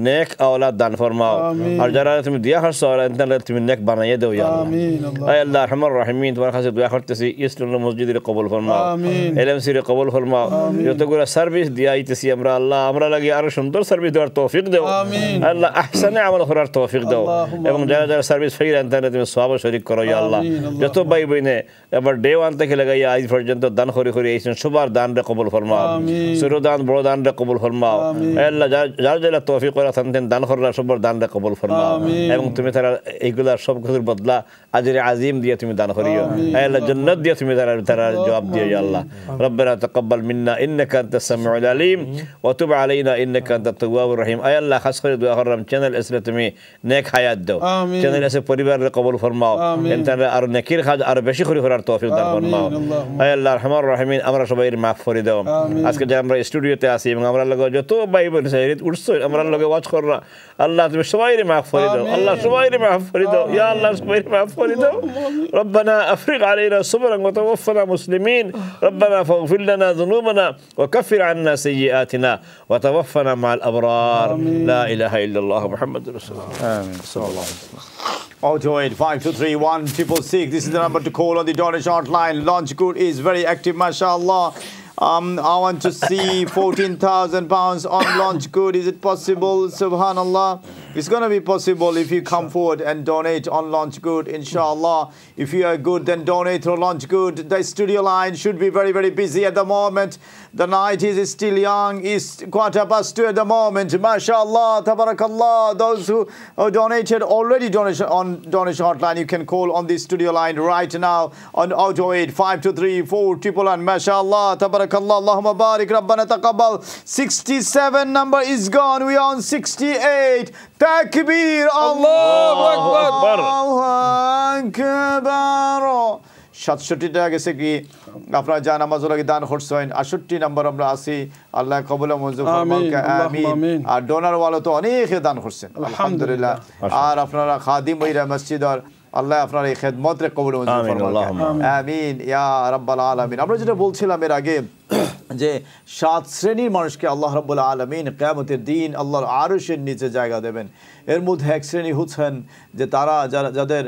নেক আওলাদ দান ফরমাও আর যারা তুমি দিয়া করছো আর ইনশাআল্লাহ তুমি নেক বানাইয়ে দাও ইয়া আল্লাহ আয় আল্লাহ আরহামার রাহিমিন তোমার কাছে দোয়া করতেছি ইসলামের মসজিদের কবুল ফরমাও এলএমসির কবুল ফরমাও যতগুলো সার্ভিস দিয়া আইতেছি আমরা আল্লাহ আমরা লাগি আরো সুন্দর সার্ভিস দেওয়ার তৌফিক দাও আল্লাহ আহসানে আমল করার তৌফিক দাও এবং যারা যারা সার্ভিস ফের আনতে তুমি সওয়াব শরীক করো ইয়া আল্লাহ যত ভাই বইনে এবার ডে 1 থেকে লাগাইয়া আজ পর্যন্ত দান করে করে আইছেন সবার দান রে কবুল ফরমাও ছোট দান বড় দান রে কবুল ফরমাও আল্লাহ যার যারা তৌফিক করে থাকেন দান করার সবার দান রে কবুল ফরমাও এবং তুমি তারা এইগুলা সব কিছুর বদলা আজরে আজিম দিয়ে তুমি দান করিও আল্লাহ জান্নাত দিয়ে তুমি তারা জবাব দিও ইয়া আল্লাহ রব্বানা তাকাব্বাল মিন্না ইন্নাকা আনতাস সামিউল আলিম ওয়া তুব আলাইনা ইন্নাকা আনতাত তাওয়াবুর রহিম আয় আল্লাহ খাস করে দোয়া করলাম চ্যানেল এসলে তুমি নেক হায়াত দাও চ্যানেল এসে পরিবারের কবুল ফরমাও এনতারে আর নেকির কাজ আর বেশি করে করার তৌফিক দান ফরমাও আয় আল্লাহ আরহামার রাহিমিন আমরা সবাইর মাফ করে দাও আজকে যে আমরা স্টুডিওতে আছি এবং আমরা লগে যত ভাই বোন সাইরিত উঠছো আমরা লগে ওয়াচ কররা আল্লাহ তুমি সবাইর মাফ করে দাও আল্লাহ সবাইর মাফ করে দাও ইয়া আল্লাহ সবাইর মাফ করে দাও ربنا افرغ علينا صبرا وتوفنا مسلمين ربنا فاغفر لنا ذنوبنا وكفر عنا سيئاتنا وتوفنا مع الابرار لا اله الا الله محمد رسول الله آمين صلى الله عليه وسلم 0285231 this is the number to call on the donation hotline. Launch Good is very active, mashallah. I want to see 14,000 pounds on Launch Good. Is it possible? Subhanallah. It's going to be possible if you come forward and donate on Launch Good, inshallah. If you are good, then donate through Launch Good. The studio line should be very, very busy at the moment. The night is still young. It's 2:15 at the moment. MashaAllah, tabarakallah. Those who donated already donation hotline, you can call on the studio line right now on 028-523-411. MashaAllah, tabarakallah. Allahumma barik, Rabbana taqabbal. 67 number is gone. We are on 68. Takbir, Allahu Akbar. Allahu Akbar. 67 টাকা গেছে কি আপনারা যা নামাজ লাগি দান করছেন 68 নাম্বার আমরা আছি আল্লাহ কবুল ও মঞ্জুর ফরমাক আমিন আর ডোনার ওয়ালা তো অনেক দান করছেন আলহামদুলিল্লাহ আর আপনারা খাদিম হইরা মসজিদের আল্লাহ আপনার এই খেদমত রে কবুল ও মঞ্জুর ফরমাক আমিন ইয়া রাব্বাল আলামিন আমরা যেটা বলছিলাম এর আগে যে 7 শ্রেণীর মানুষকে আল্লাহ রাব্বুল আলামিন কিয়ামতের দিন আল্লাহর আরশের নিচে জায়গা দেবেন এর মধ্যে এক শ্রেণী হচ্ছেন যে তারা যাদের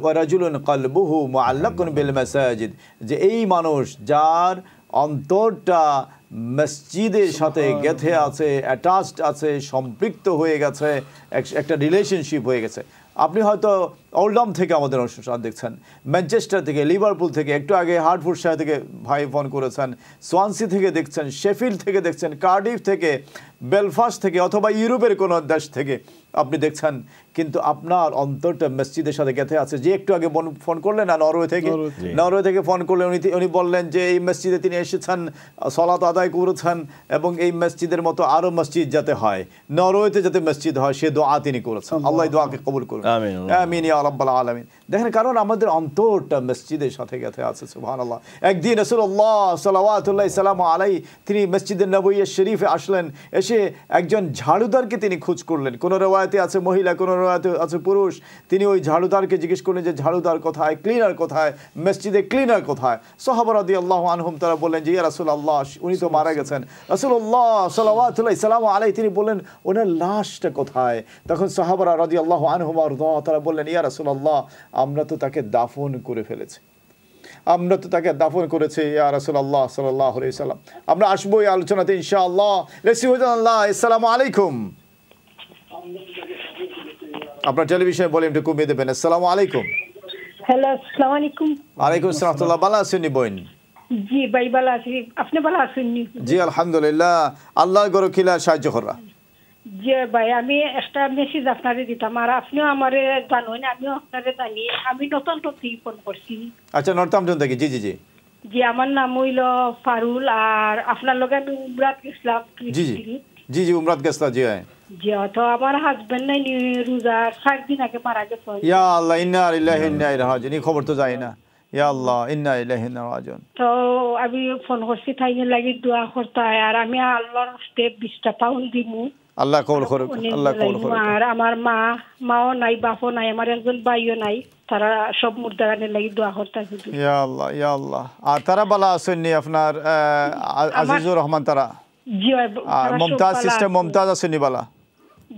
ওয়ারাজুলুন কলবুহু মুআল্লাকুন বিল মাসাজিদ যে এই মানুষ যার অন্তরটা মসজিদের সাথে গেঁথে আছে অ্যাটাচড আছে সম্পৃক্ত হয়ে গেছে একটা রিলেশনশিপ হয়ে গেছে আপনি হয়তো ওল্ডাম থেকে আমাদের অনুষ্ঠান দেখছেন ম্যানচেস্টার থেকে লিভারপুল থেকে একটু আগে হার্টফোর্ডশায়ার থেকে ভাই ফোন করেছেন সোয়ানসি থেকে দেখছেন শেফিল্ড থেকে দেখছেন কার্ডিফ থেকে বেলফাস্ট থেকে অথবা ইউরোপের কোনো দেশ থেকে আপনি দেখছেন কিন্তু আপনার অন্তরটা মসজিদের সাথে গেঁথে আছে যে একটু আগে ফোন করলেন না নরওয়ে থেকে ফোন করলেন উনি বললেন যে এই মসজিদে তিনি এসেছেন সালাত আদায় করেছেন এবং এই মসজিদের মতো আরও মসজিদ যাতে হয় নরওয়েতে যাতে মসজিদ হয় সে দোয়া তিনি করেছেন আল্লাহ দোয়াকে কবুল করুন আমিন ইয়া রাব্বাল আলামিন দেখেন কারণ আমাদের অন্তরটা মসজিদের সাথে গেঁথে আছে সুবহানাল্লাহ একদিন রাসূলুল্লাহ সাল্লাল্লাহু সাল্লাম আলাইহি তিনি মসজিদে নববী শরীফে আসলেন এসে একজন ঝাড়ুদারকে তিনি খোঁজ করলেন কোন রওয়ায়াতে আছে মহিলা কোন রওয়ায়াতে আছে পুরুষ তিনি ওই ঝাড়ুদারকে জিজ্ঞেস করলেন যে ঝাড়ুদার কোথায় ক্লিনার কোথায় মসজিদে ক্লিনার কোথায় সাহাবা রাদিয়াল্লাহু আনহুম তারা বললেন যে ইয়া রাসূলুল্লাহ উনি তো মারা গেছেন রাসূলুল্লাহ সাল্লাল্লাহু আলাইহি তিনি বললেন ওনার লাশটা কোথায় তখন সাহাবারা রাদিয়াল্লাহু আনহুম আর তারা বললেন ইয়া রাসূলুল্লাহ আমরা তো তাকে দাফন করে ফেলেছি ইয়া রাসূলুল্লাহ সাল্লাল্লাহু আলাইহি সাল্লাম আমরা আসবো এই আলোচনাতে ইনশাআল্লাহ রাসূলুল্লাহ আসসালামু আলাইকুম আপনার টেলিভিশন ভলিউম একটু কমিয়ে দেবেন আসসালামু আলাইকুম হ্যালো আসসালামু আলাইকুম ওয়ালাইকুম আসসালাম রাহমাতুল্লাহ ভালো আছেন বোন জি ভাই ভালো আছি আপনি ভালো আছেন জি আলহামদুলিল্লাহ আল্লাহর গরকিলা সাহায্য করা জি ভাই আমি একটা মেসেজ আপনারে দিতাম আর আপনিও আমারে জানেন আমিও আপনারে জানি আমি নতুন ফোন করছি আচ্ছা নর্থাম্পটন থেকে জি জি জি জি আমার নাম হইল ফারুল আর আপনার লগে আমি উমরাত গেছিলাম জি জি জি জি উমরাত গেছলা জি জি তো আমার হাজবেন্ড নাই রোজা 7 দিন আগে মারা গেছে ইয়া আল্লাহ ইন্না লিল্লাহি ওয়া ইন্না ইলাইহি রাজিউন এই খবর তো যায় না ইয়া আল্লাহ ইন্না লিল্লাহি ওয়া ইন্না ইলাইহি রাজিউন তো আমি ফোন করছি তাইনে লাগি দোয়া করতে আর আমি আল্লাহর স্টেপ 20 পাউন্ড দিমু আল্লাহ কবুল করুক আল্লাহ কবুল করুক আর আমার মাও নাই বাপও নাই আমার একজন ভাইও নাই তারা সব মুর্দাগানের লাগি দোয়া করতেছে ইয়া আল্লাহ আর তারা বালা আছেননি আপনার আজিজুর রহমান তারা জি মুমতাজ সিস্টার মুমতাজ আছেননি বালা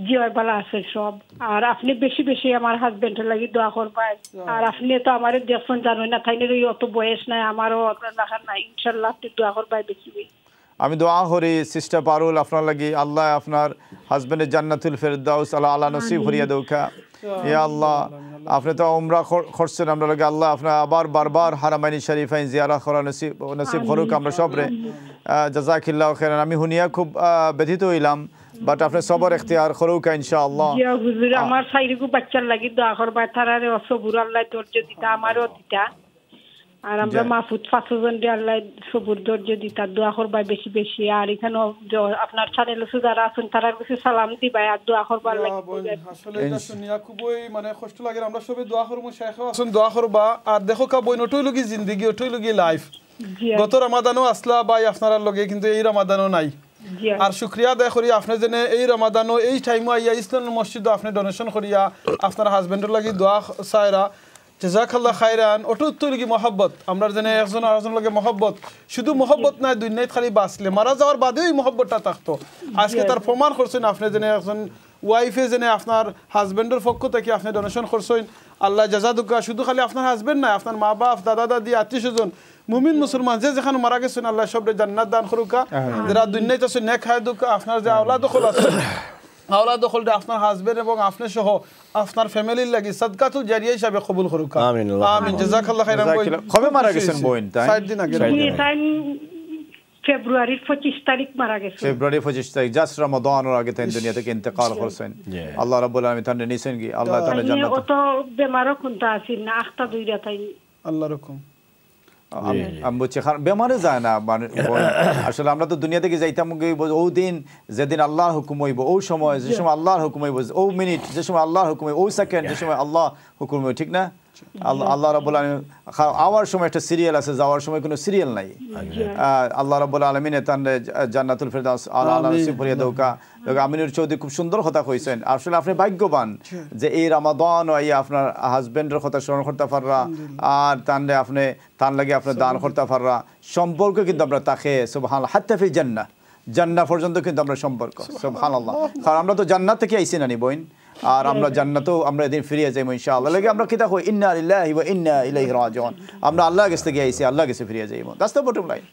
জি বালা আছে সব আর আপনি বেশি বেশি আমার হাজবেন্ডের লাগি দোয়া করবেন আর আপনি তো আমার দেখছেন জানেন না তাইলে অত বয়স নাই আমারও অত রাখা নাই ইনশাআল্লাহ আপনি দোয়া করবেন বেশি আমি দোয়া করি সিস্টার পারুল আপনার লাগি আল্লাহ আপনার হাজবেন্ডের জান্নাতুল ফেরদাউস আল্লাহ নসিব করিয়া দৌকা ইয়া আল্লাহ আপনি তো উমরা করছেন আমরা লাগে আল্লাহ আপনার আবার বারবার হারামাইনি শরীফাইন জিয়ারা করা নসিব করুক আমরা সবরে জাযাকিল্লাহু খাইরান আমি হুনিয়া খুব ব্যথিত হইলাম বাট আপনি সবর ইখতিয়ার করুক ইনশাআল্লাহ জি হুজুর আমার সাইরিকু বাচ্চার লাগি দোয়া করবা তারারে সবুর আল্লাহ ধৈর্য দিতা আমারও দিতা আর আমরা মাহফুজ 500 জন আল্লাহ সবুর ধৈর্য দিতা দোয়া করবা বেশি বেশি আর এখানে আপনার চ্যানেলে যারা আছেন তারার কাছে সালাম দিবা আর দোয়া করবা লাগবে আসলে এটা শুনিয়া খুবই মানে কষ্ট লাগে আমরা সবে দোয়া করব শেখও আছেন দোয়া করবা আর দেখো কা বই নটই লগি জিন্দেগি ওটই লগি লাইফ গত রমাদানও আসলা ভাই আপনারা লগে কিন্তু এই রমাদানও নাই আর শুকরিয়া আদায় করি আপনি জেনে এই রমাদানও এই টাইমও আইয়া ইসলামের মসজিদে আপনি ডোনেশন করিয়া আপনার হাজবেন্ডের লাগি দোয়া চাইরা জাযাকাল্লাহ খাইরান অটুত লাগি মহব্বত আমরা জেনে একজন আরেকজন লগে মহব্বত শুধু মহব্বত নাই দুনিয়াত খালি বাঁচলে মারা যাওয়ার বাদেও এই মহব্বতটা থাকতো আজকে তার প্রমাণ করছেন আপনি জেনে একজন ওয়াইফে জেনে আপনার হাজবেন্ডের পক্ষ থেকে আপনি ডোনেশন করছেন আল্লাহ জাযা দুকা শুধু খালি আপনার হাজবেন্ড নাই আপনার মা বাপ দাদা দাদি আত্মীয় স্বজন মুমিন মুসলমান যে যেখানে মারা গেছেন আল্লাহ সবরে জান্নাত দান করুকা যারা দুনিয়াতে আছে নেক হায়াত দুকা আপনার যে আওলাদ হল আছে আওলাদ দখলটা আপনার হাজবেন্ড এবং আপনি সহ আপনার ফ্যামিলির লাগি সাদকাতুল জারিয়া হিসাবে কবুল করুক আমিন আমিন জাযাকাল্লাহ খাইরান কবে মারা গেছেন বোন তাই 60 দিন আগে ফেব্রুয়ারির 25 তারিখ মারা গেছে ফেব্রুয়ারি 25 তারিখ জাস্ট রমাদানের আগে তাই দুনিয়া থেকে ইন্তেকাল করেছেন আল্লাহ রাব্বুল আলামিন তার নিছেন কি আল্লাহ তাআলা জান্নাত অত বেমারও কোনটা আছে না আখতা দুইটা তাই আল্লাহর হুকুম আমি বলছি বেমারে যায় না মানে আসলে আমরা তো দুনিয়া থেকে যাইতাম ও দিন যেদিন আল্লাহর হুকুম হইব ও সময় যে সময় আল্লাহর হুকুম হইব ও মিনিট যে সময় আল্লাহর হুকুম হইব ও সেকেন্ড যে সময় আল্লাহ হুকুম হইব ঠিক না আল্লাহ রাব্বুল আলামিন আওয়ার সময় একটা সিরিয়াল আছে যাওয়ার সময় কোনো সিরিয়াল নাই আল্লাহ রাব্বুল আলামিন তার জান্নাতুল ফেরদাউস আলা নসিব করিয়া দৌকা আমিনুর চৌধুরী খুব সুন্দর কথা কইছেন আসলে আপনি ভাগ্যবান যে এই রমাদান আইয়া আপনার হাজবেন্ডের কথা স্মরণ করতে পাররা আর তানলে আপনি তার লাগে আপনি দান করতে পাররা সম্পর্ক কিন্তু আমরা তাকে সুবহানাল্লাহ হাত্তা ফিল জান্নাহ জান্নাহ পর্যন্ত কিন্তু আমরা সম্পর্ক সুবহানাল্লাহ কারণ আমরা তো জান্নাত থেকে আইছি না নি বোন আর আমরা জান্নাতেও আমরা এদিন ফিরে যাইব ইনশাআল্লাহ লাগে আমরা কিতা কই ইন্না লিল্লাহি ওয়া ইন্না ইলাইহি রাজিউন আমরা আল্লাহর কাছে থেকে আইছি আল্লাহর কাছে ফিরে যাইব দ্যাটস দ্য বটম লাইন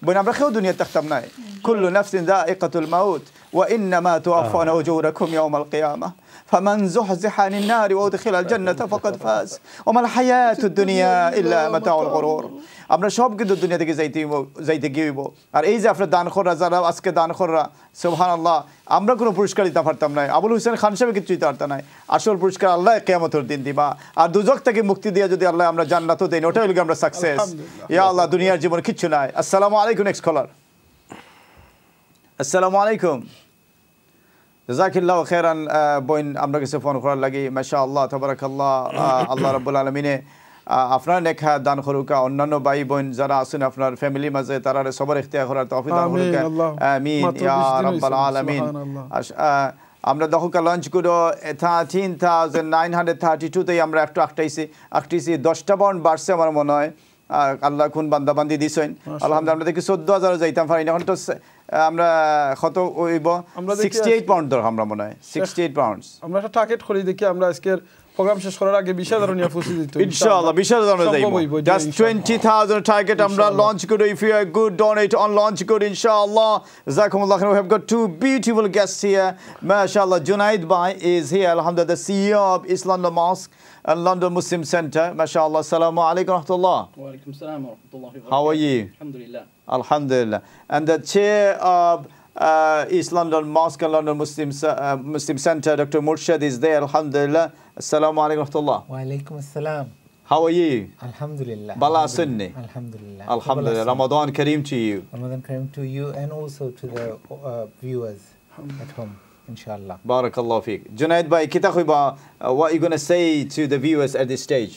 বোন আমরা কেউ দুনিয়া থাকতাম না কুল্লু নাফসিন যায়িকাতুল মাউত ওয়া ইন্নামা তুওয়াফাউনা উজুরাকুম ইয়াওমাল কিয়ামাহ فمن زحزح عن النار وادخل الجنة فقد فاز وما الحياة الدنيا إلا متاع الغرور আমরা সব কিন্তু দুনিয়া থেকে যাইতে গিয়েইব আর এই যে আপনার দান খররা যারা আজকে দান খররা সুবহানাল্লাহ আমরা কোনো পুরস্কার দিতে পারতাম না আবুল হোসেন খান সাহেব কিছু দিতে পারতাম না আসল পুরস্কার আল্লাহ কিয়ামতের দিন দিবা আর দুজক থেকে মুক্তি দিয়ে যদি আল্লাহ আমরা জান্নাতও দেই ওটাই হলো আমরা সাকসেস ইয়া আল্লাহ দুনিয়ার জীবনে কিচ্ছু নাই আসসালামু আলাইকুম নেক্সট কলার আসসালামু আলাইকুম জাযাকিল্লাহু খাইরান বোন আমরা কাছে ফোন করার লাগি মাশাআল্লাহ তাবারাকাল্লাহ আল্লাহ রাব্বুল আলামিনে আপনার নেখা দান করুকা অন্যান্য ভাই বোন যারা আছেন আপনার ফ্যামিলি মাঝে তারা সবার ইখতিয়ার করার তৌফিক দান করুকা আমিন ইয়া রাব্বাল আলামিন আমরা দহকা লঞ্চ করো 13932 তে আমরা একটু আটটাইছি 10টা পাউন্ড বাড়ছে আমার মনে হয় আল্লাহ কোন বান্দাবান্দি দিছেন আলহামদুলিল্লাহ আমরা দেখি 14000 যাইতাম পারি এখন তো আমরা কত হইব 68 পাউন্ড ধর আমরা মনে হয় 68 পাউন্ডস আমরা একটা টার্গেট করি দেখি আমরা আজকের প্রোগ্রাম শেষ করার আগে 20000 নিয়ে ফুসি দিতে ইনশাআল্লাহ 20000 আমরা যাইব জাস্ট 20000 টার্গেট আমরা লঞ্চ করি if you are good donate on launch করি ইনশাআল্লাহ জাযাকুমুল্লাহ খাইর we have got two beautiful guests here mashallah Junaid bhai is here alhamdulillah the CEO of East London Mosque and London Muslim Center mashallah assalamu alaikum rahmatullah wa alaikum assalam wa rahmatullahi wa barakatuh how are you alhamdulillah alhamdulillah and the chair of East London Mosque and London Muslim Center Dr. Murshid is there alhamdulillah assalamu alaikum rahmatullah wa alaikum assalam how are you alhamdulillah bala sunni alhamdulillah Ramadan Kareem to you Ramadan Kareem to you and also to the viewers at home inshallah barakallahu feek Junaid bhai kita khoiba what you going to say to the viewers at this stage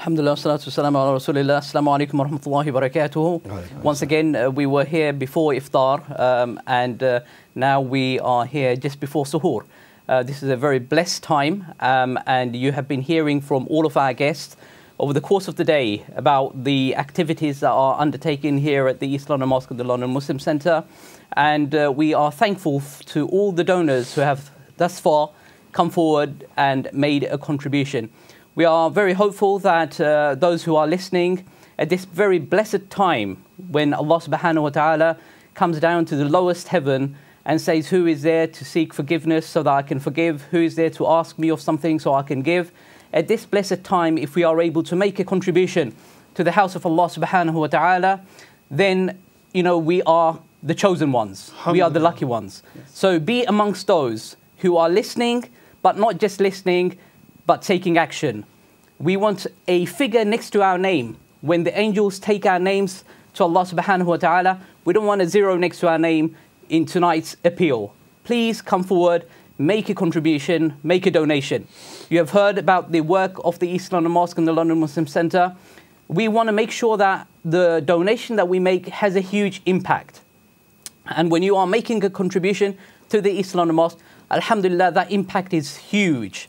Alhamdulillah, salatu wassalamu ala rasulillah. Assalamu alaikum wa rahmatullahi wa barakatuh. Once again, we were here before iftar and now we are here just before suhoor. This is a very blessed time and you have been hearing from all of our guests over the course of the day about the activities that are undertaken here at the East London Mosque and the London Muslim Center. And we are thankful to all the donors who have thus far come forward and made a contribution. We are very hopeful that those who are listening at this very blessed time when Allah subhanahu wa ta'ala comes down to the lowest heaven and says who is there to seek forgiveness so that I can forgive, who is there to ask me of something so I can give. At this blessed time, if we are able to make a contribution to the house of Allah subhanahu wa ta'ala, then, you know, we are the chosen ones. We are the lucky ones. Yes. So be amongst those who are listening, but not just listening, but taking action. We want a figure next to our name. When the angels take our names to Allah subhanahu wa ta'ala, we don't want a zero next to our name in tonight's appeal. Please come forward, make a contribution, make a donation. You have heard about the work of the East London Mosque and the London Muslim Center. We want to make sure that the donation that we make has a huge impact. And when you are making a contribution to the East London Mosque, alhamdulillah, that impact is huge.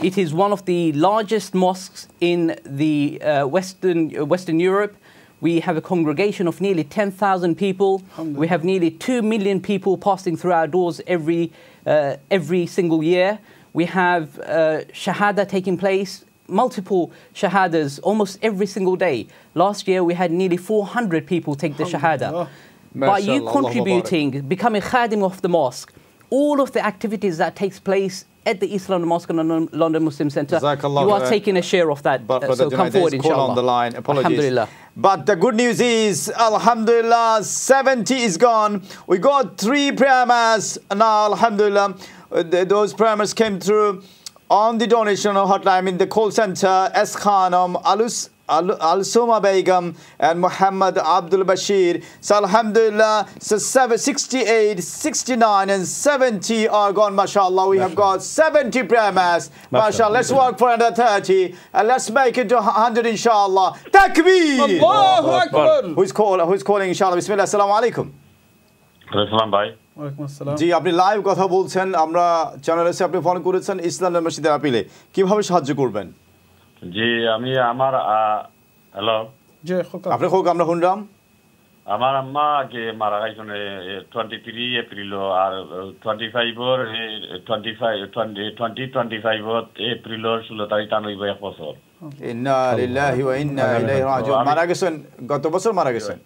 It is one of the largest mosques in the Western Europe. We have a congregation of nearly 10,000 people. We have nearly 2 million people passing through our doors every single year. We have shahada taking place, multiple shahadas almost every single day. Last year we had nearly 400 people take the shahada. By you contributing, becoming khadim of the mosque, all of the activities that takes place at the East London Mosque and London Muslim Centre, you are taking a share of that. So come forward, inshallah. On the line. Apologies. Alhamdulillah. But the good news is, alhamdulillah, 70 is gone. We got 3 prayer mass now, alhamdulillah. Those prayer mass came through on the donation hotline in the call center. S. Khanam, Al-Suma Begum and Muhammad Abdul Bashir. So alhamdulillah, so 68, 69 and 70 are gone, mashallah. We have got 70 prayer mass, mashallah. Let's work for another 30 and let's make it to 100 inshallah. Takbir! Allahu Akbar! Who's calling inshallah? Bismillah, assalamu alaikum. আসসালাম ভাই। ওয়ালাইকুম আসসালাম। জি, আপনি লাইভ কথা বলছেন, আমরা চ্যানেলে আপনি ফোন করেছেন ইসলামের মসজিদের আপিলে, কিভাবে সাহায্য করবেন? জি, আমি আমার হ্যালো জি আপনি হোক আমরা শুনলাম। আমার আম্মা কে মারা গেছেন 23 এপ্রিল আর 2025 এপ্রিলের 16 তারিখ টানইব 1 বছর। ইন্না লিল্লাহি ওয়া ইন্না ইলাইহি রাজিউন। মারা গেছেন গত বছর মারা গেছেন?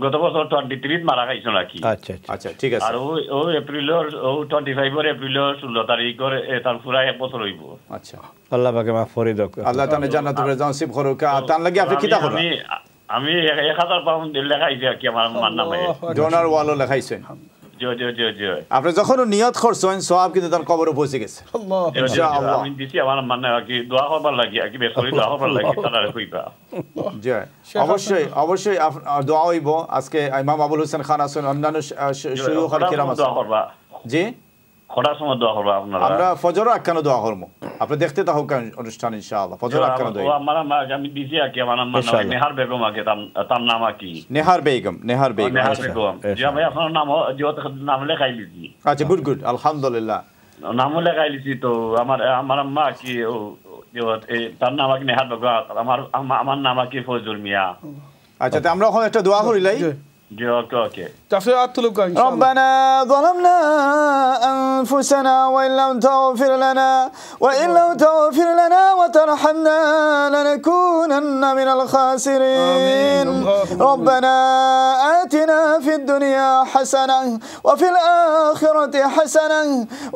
গত বছর 23 মারা গেছেন নাকি? আচ্ছা আচ্ছা ঠিক আছে। আর ও এপ্রিলের 25 এপ্রিলের 16 তারিখের তার পুরা 1 বছর হইব। আচ্ছা, আল্লাহ পাকে মাফ করে দাও। আল্লাহ তাআলা জান্নাতুল ফেরদাউস নসিব করুক। তার লাগি আপনি কিতা করবেন? আমি 1000 পাউন্ড লেখাইছি কি আমার নামে ডোনার ওয়ালও লেখাইছেন। আপনি যখন নিয়ত করছেন সওয়াব কিন্তু তার কবরে পৌঁছে গেছে। আল্লাহ ইনশাআল্লাহ। আমি দিছি আমার মানে কি দোয়া করবার লাগি কি বেসরি দোয়া করবার লাগি তারা কইবা। জি অবশ্যই অবশ্যই দোয়া হইব। আজকে ইমাম আবুল হোসেন খান আছেন, অন্যান্য শুরুখাল কিরাম আছেন। জি খোদার সময় দোয়া করবা আপনারা? আমরা ফজর আক্কানো দোয়া করব। আপনি দেখতে থাকুক অনুষ্ঠান ইনশাআল্লাহ। ফজর আক্কানো দোয়া আমার আমি দিছি কি আমার মানে নেহার বেগম আগে তার নাম কি? নেহার বেগম। নেহার বেগম। জি আমি আপনার নাম নাম লেখাই লিছি। আচ্ছা গুড গুড আলহামদুলিল্লাহ। নাম লেখাই লিছি তো আমার আম্মা কি তার নাম কি নেহার বেগম, আমার নাম কি ফজল মিয়া। আচ্ছা তো আমরা এখন একটা দোয়া করিলাই। اوكي تفسيرات ان شاء الله. ربنا ظلمنا انفسنا وان لم تغفر لنا وترحمنا لنكونن من الخاسرين. ربنا آتنا في الدنيا حسنة وفي الآخرة حسنة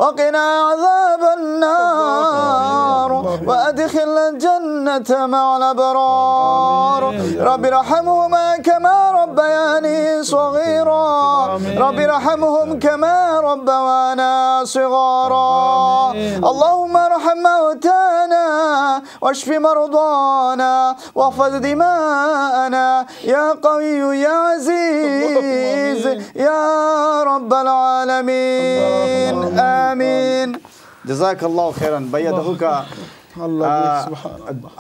وقنا عذاب النار وأدخلنا الجنة مع الأبرار. رب ارحمهما كما ربياني صغيرا. رب ارحمهم كما ربوانا صغارا. اللهم ارحم موتانا واشف مرضانا واحفظ دماءنا يا قوي يا عزيز يا رب العالمين. آمين. جزاك الله خيرا. بيدهك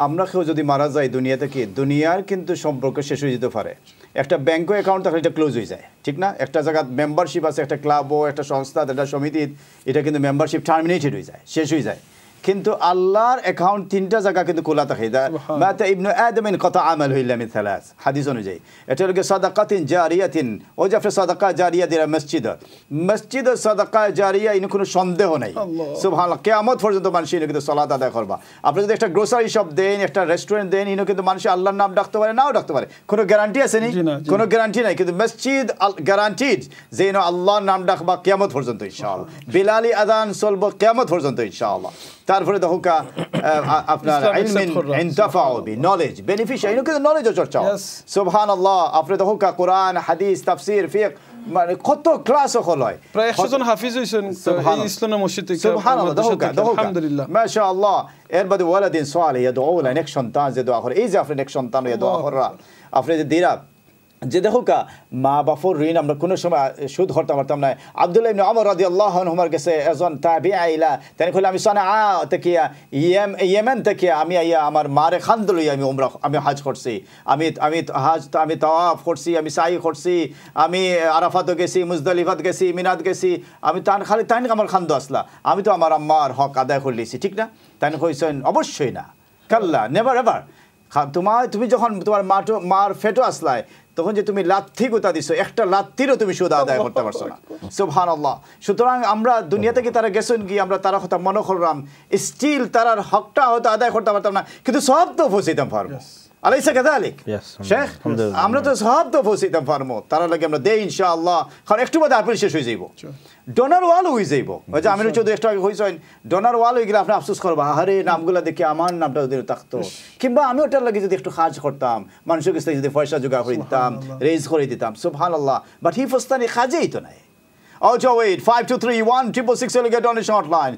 আমরা কেউ যদি মারা যায় দুনিয়া থেকে, দুনিয়ার কিন্তু সম্পর্ক শেষ হয়ে যেতে পারে। একটা ব্যাংক অ্যাকাউন্ট থাকলে এটা ক্লোজ হয়ে যায়, ঠিক না? একটা জায়গায় মেম্বারশিপ আছে, একটা ক্লাবও, একটা সংস্থা, একটা সমিতির, এটা কিন্তু মেম্বারশিপ টার্মিনেটেড হয়ে যায়, শেষ হয়ে যায়। কিন্তু আল্লাহর অ্যাকাউন্ট 3টা জায়গা কিন্তু খোলা থাকে। মাতা ইবনু আদমিন কাতা আমাল ইল্লা মিন সালাস, হাদিস অনুযায়ী। এটা হলো সাদাকাতিন জারিয়াতিন। ওই যে আপনি সাদাকা জারিয়া দিরা মসজিদ সাদাকা জারিয়া, ইন কোনো সন্দেহ নাই। সুবহানাল্লাহ। কিয়ামত পর্যন্ত মানুষ ইনো কিন্তু সালাত আদায় করবা। আপনি যদি একটা গ্রোসারি শপ দেন, একটা রেস্টুরেন্ট দেন, ইনো কিন্তু মানুষ আল্লাহর নাম ডাকতে পারে, নাও ডাকতে পারে। কোনো গ্যারান্টি আছে নি? কোনো গ্যারান্টি নাই। কিন্তু মসজিদ গ্যারান্টিড যে ইনো আল্লাহর নাম ডাকবা কিয়ামত পর্যন্ত ইনশাআল্লাহ। বিলালি আযান চলবো কিয়ামত পর্যন্ত ইনশাআল্লাহ। তারপরে দেখো আপনার নলেজ বেনিফিশিয়ারি, কিন্তু নলেজও চর্চা। সুবহানাল্লাহ। আপনি দেখো কোরআন, হাদিস, তাফসীর, ফিকহ, মানে কত ক্লাস হল হয়। প্রায় 100 জন হাফিজ হইছেন ইসলামের মসজিদ থেকে। সুবহানাল্লাহ। আলহামদুলিল্লাহ মাশাআল্লাহ। এর বাদে ওয়ালাদিন সালিহ ইয়াদউ লা, নেক সন্তান যে দোয়া করে। এই যে আপনি নেক সন্তান দোয়া করা, আপনি যে দিরা যে দেখো মা বাপর ঋণ আমরা কোনো সময় সুদ করতে পারতাম না। আব্দুল্লাহ ইবনে ওমর রাদিয়াল্লাহু আনহুমার কাছে একজন তাবিঈ আইলা, তিনি কইলেন আমি সানা থেকে ইয়েমেন থেকে আমি আইয়া আমার মারে খান্দ লইয়া আমি হজ করছি, আমি তাওয়াফ করছি, আমি সাই করছি, আমি আরাফাত গেছি, মুজদালিফাত গেছি, মিনাত গেছি। আমি খালি তাই আমার খান্দ আসলা, আমি তো আমার আম্মার হক আদায় করে লিছি, ঠিক না? তাই কইছেন অবশ্যই না, কাল্লা, নেভার এভার। তুমি যখন তোমার মার ফেটো আসলায়, তখন যে তুমি লাথি গোতা দিছো, একটা লাথিরও তুমি সুদ আদায় করতে পারছো না। সুবহানাল্লাহ। সুতরাং আমরা দুনিয়া থেকে তারা গেছেন কি, আমরা তারা কথা মনে করলাম, স্টিল তারার হকটা হয়তো আদায় করতে পারতাম না, কিন্তু সব তো পৌঁছাইতাম পারবো। আলাইসা কাযালিক শেখ আমরা তো সব তো ফসিতাম ফার্মো তারা লাগে আমরা দেই ইনশাআল্লাহ কারণ একটু বাদে আপনি শেষ হয়ে যাইব ডোনার ওয়াল হয়ে যাইব ওই যে আমির চৌধুরী একটু আগে হইছেন ডোনার ওয়াল হয়ে গেলে আপনি আফসোস করবা আরে নামগুলা দেখে আমার নামটা যদি থাকতো কিংবা আমি ওটার লাগে যদি একটু কাজ করতাম মানুষের কাছে যদি পয়সা জোগাড় করে দিতাম রেজ করে দিতাম সুবহানাল্লাহ বাট হি ফস্তানি কাজেই তো নাই 028-523-1666 will get donation hotline.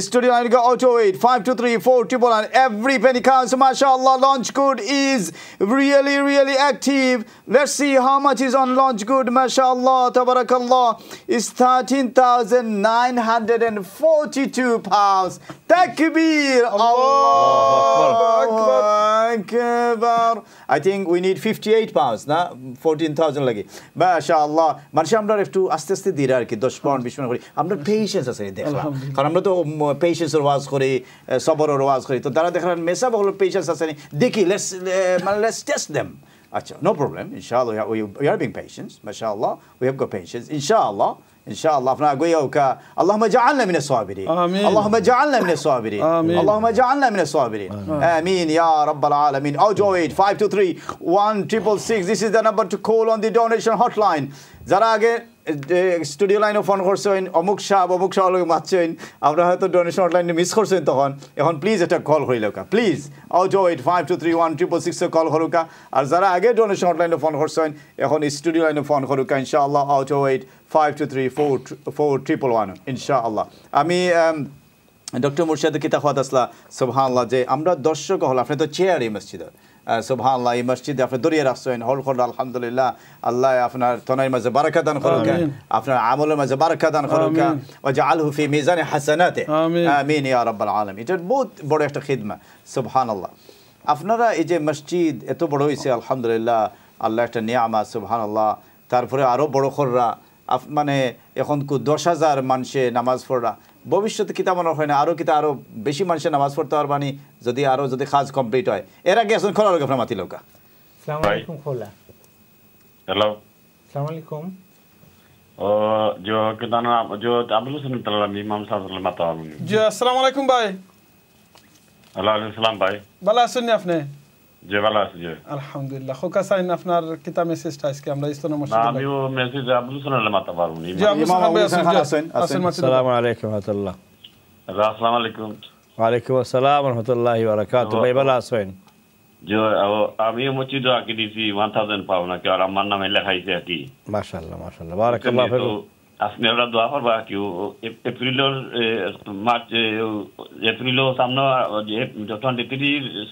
Studio line go 028-523-4999. Every penny counts. MashaAllah, Launch Good is really active. Let's see how much is on Launch Good. MashaAllah, Tabarakallah is 13,942 pounds. Takbir! Allahu Akbar. I think we need 58 pounds, na 14,000 lagi. MashaAllah. Mansha amra একটু আস্তে আস্তে দিরা আর কি 10 পাউন্ড 20 পাউন্ড করি আমরা পেশেন্স আছে দেখলাম কারণ আমরা তো পেশেন্সের ওয়াজ করি সবরের ওয়াজ করি তো তারা দেখলাম মেসাব হলো পেশেন্স আছে দেখি let's test them আচ্ছা no problem inshallah we are being patient mashallah we have got patience inshallah احنا اقوياء اللهم اجعلنا من الصابرين اللهم اجعلنا من الصابرين اللهم اجعلنا من الصابرين امين يا رب العالمين 028-523-1666 this is the number to call on the donation hotline যারা আগে স্টুডিও লাইনে ফোন করছেন অমুক সাহেব মারছেন আমরা হয়তো ডোনেশন হটলাইনে মিস করছেন তখন এখন প্লিজ এটা কল করি লোকা প্লিজ 028-523-1666 কল করুকা আর যারা আগে ডোনেশন হটলাইনে ফোন করছেন এখন স্টুডিও লাইনে ফোন করুকা ইনশাআল্লাহ 028-523-4111 ইনশাআল্লাহ আমি ডক্টর মুর্শিদ কিতা খাওয়াত আসলা সুবহানাল্লাহ যে আমরা দর্শক হল আপনি তো চেয়ার এই মসজিদে সুবহানাল্লাহ এই মসজিদে আপনি দরিয়ে রাখছেন হল খোল আলহামদুলিল্লাহ আল্লাহ আপনার তনার মাঝে বারাকাত দান করুক আপনার আমলের মাঝে বারাকাত দান করুক ওয়াজআলহু ফি মিজানে হাসানাতে আমিন ইয়া রাব্বাল আলামিন এটা বহুত বড় একটা খিদমত সুবহানাল্লাহ আপনারা এই যে মসজিদ এত বড় হইছে আলহামদুলিল্লাহ আল্লাহ একটা নিয়ামত সুবহানাল্লাহ তারপরে আরো বড় কররা মানে এখন 10,000 মানুষে নামাজ পড়রা ভবিষ্যতে কিতা মনে হয় না আরো কিতা আরো বেশি মানুষে নামাজ পড়তে পারবানি যদি কাজ কমপ্লিট হয় এর আগে আসুন খোলা লোক আপনার মাতি লোকা আসসালামু আলাইকুম খোলা हेलो अस्सलाम वालेकुम जो कितना जो अब्दुल हुसैन तला इमाम साहब ने बताया जी अस्सलाम वालेकुम भाई वालेकुम सलाम भाई ভালো আছেন আপনি জি ভালো আছি জি আলহামদুলিল্লাহ খোকা সাইন আপনার কিতা মেসেজটা আজকে আমরা ইসলাম মসজিদে আমি ও মেসেজ আব্দুল হোসেন আল্লাহ মাতা পারবো নি জি ইমাম হাসান আসসালামু আলাইকুম ওয়া রাহমাতুল্লাহ আসসালামু আলাইকুম ওয়া আলাইকুম আসসালাম ওয়া রাহমাতুল্লাহি ওয়া বারাকাতুহু ভাই ভালো আছেন জি আমি মসজিদে আকি দিছি 1000 পাউনা কি আর আমার নামে লেখাইছে কি মাশাআল্লাহ মাশাআল্লাহ বারাকাল্লাহু ফিকুম আপনি ওরা দোয়া করবা কি এপ্রিলের মার্চ এপ্রিলের সামনে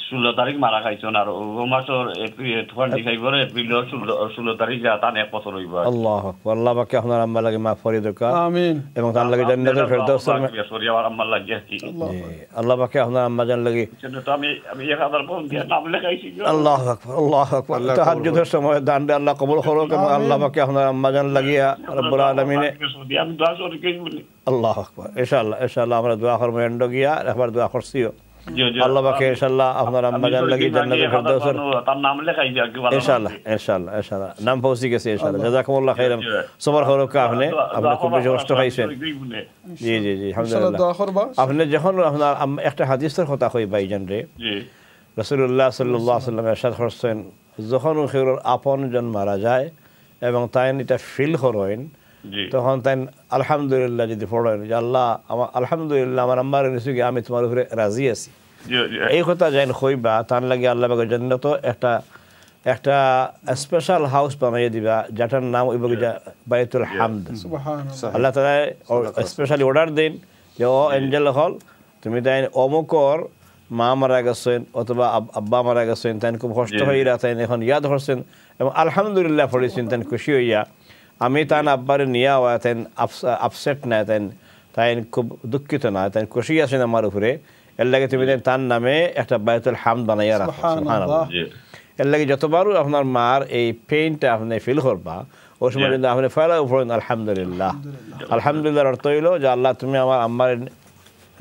16 তারিখ মারা খাইছেন আর ও মাসের এপ্রিল 25 এপ্রিলের 16 তারিখ যা তান এক বছর হইব আল্লাহু আকবার আল্লাহ পাক আপনার আম্মা লাগে মাফ করে দেক আমিন এবং তার লাগে জান্নাতুল ফেরদাউস সরি আমার আম্মা লাগে কি আল্লাহ পাক আপনার আম্মা জান লাগে তো আমি 1000 পাউন্ড দিয়ে নাম লেখাইছি আল্লাহু আকবার তাহাজ্জুদের সময় দান দে আল্লাহ কবুল করুক এবং আল্লাহ পাক আপনার আম্মা জান লাগিয়া রব্বুল আলামিন আল্লাহু আকবার ইনশাআল্লাহ আমরা দোয়া করব এন্ড গিয়া একবার দোয়া করছিও আল্লাহ পাক ইনশাআল্লাহ আপনার আম্মা জান লাগি জান্নাতুল ফেরদাউসের তার নাম লেখাই দিয়া কি ইনশাআল্লাহ নাম পৌঁছে গেছে ইনশাআল্লাহ জাযাকুমুল্লাহ খাইরান সবর করুক আপনি খুব বেশি কষ্ট পাইছেন জি আলহামদুলিল্লাহ দোয়া করব আপনি যখন আপনার একটা হাদিসের কথা কই ভাইজান রে জি রাসূলুল্লাহ সাল্লাল্লাহু আলাইহি ওয়াসাল্লাম ইরশাদ করছেন যখন ওর আপনজন মারা যায় এবং তাই এটা ফিল করেন তখন তাই আলহামদুলিল্লাহ যদি পড়েন যে আল্লাহ আমার আলহামদুলিল্লাহ আমার আম্মার নিসুকে আমি তোমার উপরে রাজি আছি এই কথা জান কইবা তার লাগে আল্লাহ পাক জান্নাত একটা স্পেশাল হাউস বানাইয়া দিবা যেটার নাম হইব বাইতুল হামদ সুবহানাল্লাহ আল্লাহ তাআলা স্পেশালি অর্ডার দেন যে ও এঞ্জেল হল তুমি তাই অমুকর মা মারা গেছেন অথবা আব্বা মারা গেছেন তাই খুব কষ্ট হইরা তাই এখন ইয়াদ করছেন এবং আলহামদুলিল্লাহ পড়েছেন তাই খুশি হইয়া আমি তান আব্বারে নিয়া হওয়া তাই আপসেট না তাই খুব দুঃখিত না তাই খুশি আছেন আমার উপরে এর লাগে তুমি তার নামে একটা বাইতুল হামদ বানাইয়া রাখো সুবহানাল্লাহ এর লাগে যতবারও আপনার মার এই পেইনটা আপনি ফিল করবা ওই সময় কিন্তু আপনি ফেলা উপরে আলহামদুলিল্লাহ অর্থ হইল যে আল্লাহ তুমি আমার আম্মার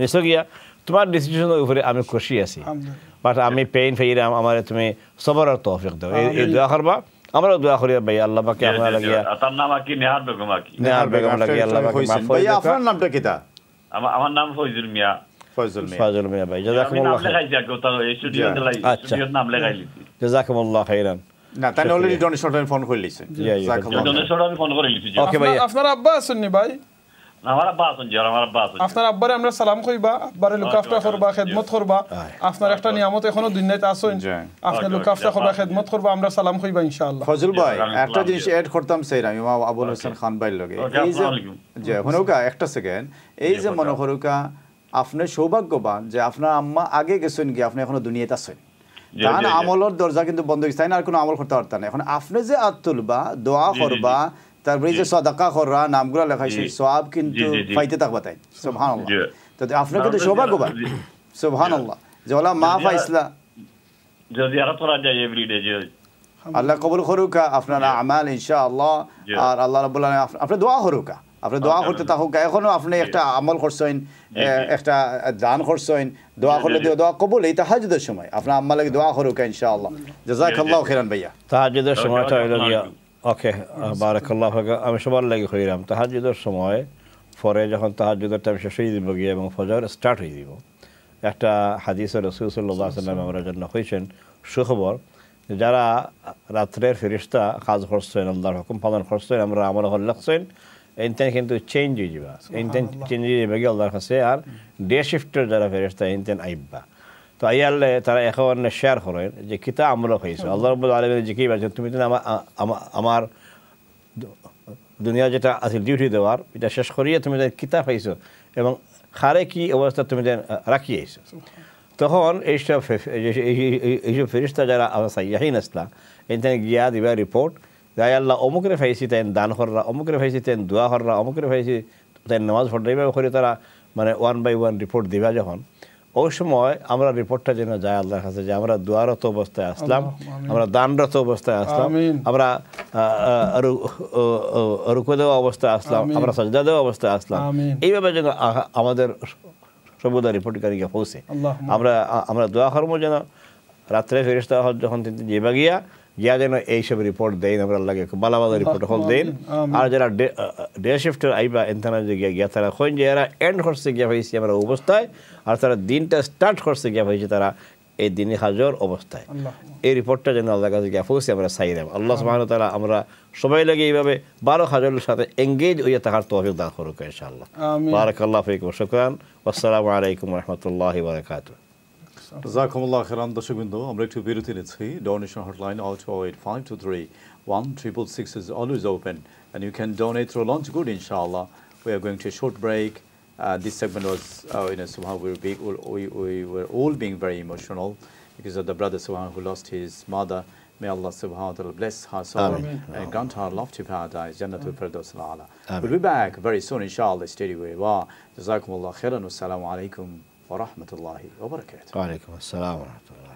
নিশ্চয় গিয়া তোমার ডিসিশনের উপরে আমি খুশি আছি বাট আমি পেইন ফেইরা আমার তুমি সবরের তৌফিক দাও এই দোয়া করবা আমরা দোয়া করি ভাই আল্লাহ পাক আপনার লাগিয়া তার নাম কি নেহার বেগম লাগিয়া আল্লাহ পাক মাফ করে ভাই আপনার নামটা কিটা আমার নাম ফয়জুল মিয়া ভাই জাযাকুমুল্লাহ খাইর নাম লেখাইছি স্টুডিওর নাম লেখাইছি জাযাকুমুল্লাহ খাইরান না তাই অলরেডি ডোনেশন ফোন করে লিছেন ডোনেশন আমি ফোন করে লিছি ওকে ভাই আপনার আব্বা আছেন নি ভাই আমার আব্বা আছেন জি আমার আব্বা আছেন আপনার আব্বারে আমরা সালাম কইবা আব্বারে লুকাফটা করবা খেদমত করবা আপনার একটা নিয়ামত এখনো দুনিয়াতে আছেন আপনি লুকাফটা করবা খেদমত করবা আমরা সালাম কইবা ইনশাআল্লাহ ফজল ভাই একটা জিনিস এড করতাম সেই আমি আবুল হোসেন খান ভাইর লগে এই যে হনুকা একটা সেকেন্ড এই যে মনে হরুকা আপনি সৌভাগ্যবান যে আপনার আম্মা আগে গেছেন কি আপনি এখনো দুনিয়াতে আছেন তার আমলের দরজা কিন্তু বন্ধ হইছে না আর কোনো আমল করতে পারতেন না এখন আপনি যে আত তুলবা দোয়া করবা তারপরে যে সাদাকা করা নামগুলো লেখাইছে সওয়াব কিন্তু পাইতে থাকবা তাই সুবহানাল্লাহ তো আপনি কিন্তু সৌভাগ্যবান সুবহানাল্লাহ যে ওলা মা পাইছলা যদি আর তোরা যায় এভরিডে যে আল্লাহ কবুল করুকা আপনার আমাল ইনশাআল্লাহ আর আল্লাহ রাব্বুল আলামিন আপনি দোয়া করুকা আপনি দোয়া করতে থাকুক এখনো আপনি একটা আমল করছেন একটা দান করছেন দোয়া করলে দোয়া কবুল এই তাহাজ্জুদের সময় আপনার আম্মা লাগি দোয়া করুকা ইনশাআল্লাহ জাযাকাল্লাহু খাইরান ভাইয়া তাহাজ্জুদের সময়টা হইল গিয়া ওকে বারাকাল্লাহ আমি সবার লাগি কইরাম তাহাজ্জুদের সময় পরে যখন তাহাজ্জুদের টাইম শেষ হয়ে দিব গিয়ে এবং ফজর স্টার্ট হয়ে দিব একটা হাদিসে রাসূল সাল্লাল্লাহু আলাইহি ওয়াসাল্লাম আমরা জন্য কইছেন সুখবর যারা রাত্রের ফেরেশতা কাজ করছেন আল্লাহর হুকুম পালন করছেন আমরা আমল হল লাগছেন ইনতেন কিন্তু চেঞ্জ হয়ে যাবে ইনতেন চেঞ্জ হয়ে যাবে আল্লাহর কাছে আর ডে শিফটের যারা ফেরেশতা ইনতেন আইবা তো আইয়ালে তারা এখন শেয়ার করেন যে কিতা আমল হয়েছে আল্লাহ রাব্বুল আলামিন যে কি বলেছেন তুমি তো আমার দুনিয়া যেটা আছে ডিউটি দেওয়ার এটা শেষ করিয়ে তুমি কিতা পাইছো এবং খারে কি অবস্থা তুমি রাখিয়েছো তখন এইসব ফেরেশতা যারা সাইয়াহিন আসলা এখানে গিয়া দিবা রিপোর্ট যাই আল্লাহ অমুকরে ফাইছি তাই দান কররা অমুকরে ফাইছি তাই দোয়া কররা অমুকরে ফাইছি তাই নামাজ পড়রা এইভাবে করে তারা মানে 1 বাই 1 রিপোর্ট দিবা যখন ওই সময় আমরা রিপোর্টটা যেন যায় আল্লাহর কাছে যে আমরা দোয়ারত অবস্থায় আসলাম আমরা দানরত অবস্থায় আসলাম আমরা রুকু দেওয়া অবস্থায় আসলাম আমরা সাজদা দেওয়া অবস্থায় আসলাম এইভাবে যেন আমাদের সবুদা রিপোর্টকারীকে পৌঁছে আমরা দোয়া করবো যেন রাত্রে ফেরেশতা যখন যেবা গিয়া যেন এইসব রিপোর্ট দেন আমরা লাগে বালাবাদা রিপোর্ট হল দেন আর যারা ডে শিফটের আইবা এনথানা যে গিয়া তারা কোন যে এরা এন্ড করছে গিয়া হয়েছে আমরা অবস্থায় আর তারা দিনটা স্টার্ট করছে গিয়া হয়েছে তারা এই দিনে হাজর অবস্থায় এই রিপোর্টটা যেন আল্লাহর কাছে গিয়া পৌঁছে আমরা চাইলাম আল্লাহ সুবহানাহু ওয়া তাআলা আমরা সবাই লাগে এইভাবে 12 হাজারের সাথে এঙ্গেজ হইয়া থাকার তৌফিক দান করুক ইনশাআল্লাহ বারাকাল্লাহু ফিকুম শুকরান ওয়াসসালামু আলাইকুম ওয়া রাহমাতুল্লাহি ওয়া বারাকাতুহু জাযাকুমুল্লাহ খাইরান দর্শকবৃন্দ আমরা একটু বিরতি নিচ্ছি donation hotline 028523166 is always open and you can donate through launch good inshallah we are going to a short break this segment was somehow we were all being very emotional because of the brother subhanahu who lost his mother may Allah subhanahu wa ta'ala bless her soul and grant her lofty paradise jannatul firdaus al-a'la we'll be back very soon inshallah stay away wa jazakumullah khairan wassalamu alaikum ورحمة الله وبركاته. وعليكم السلام ورحمة الله.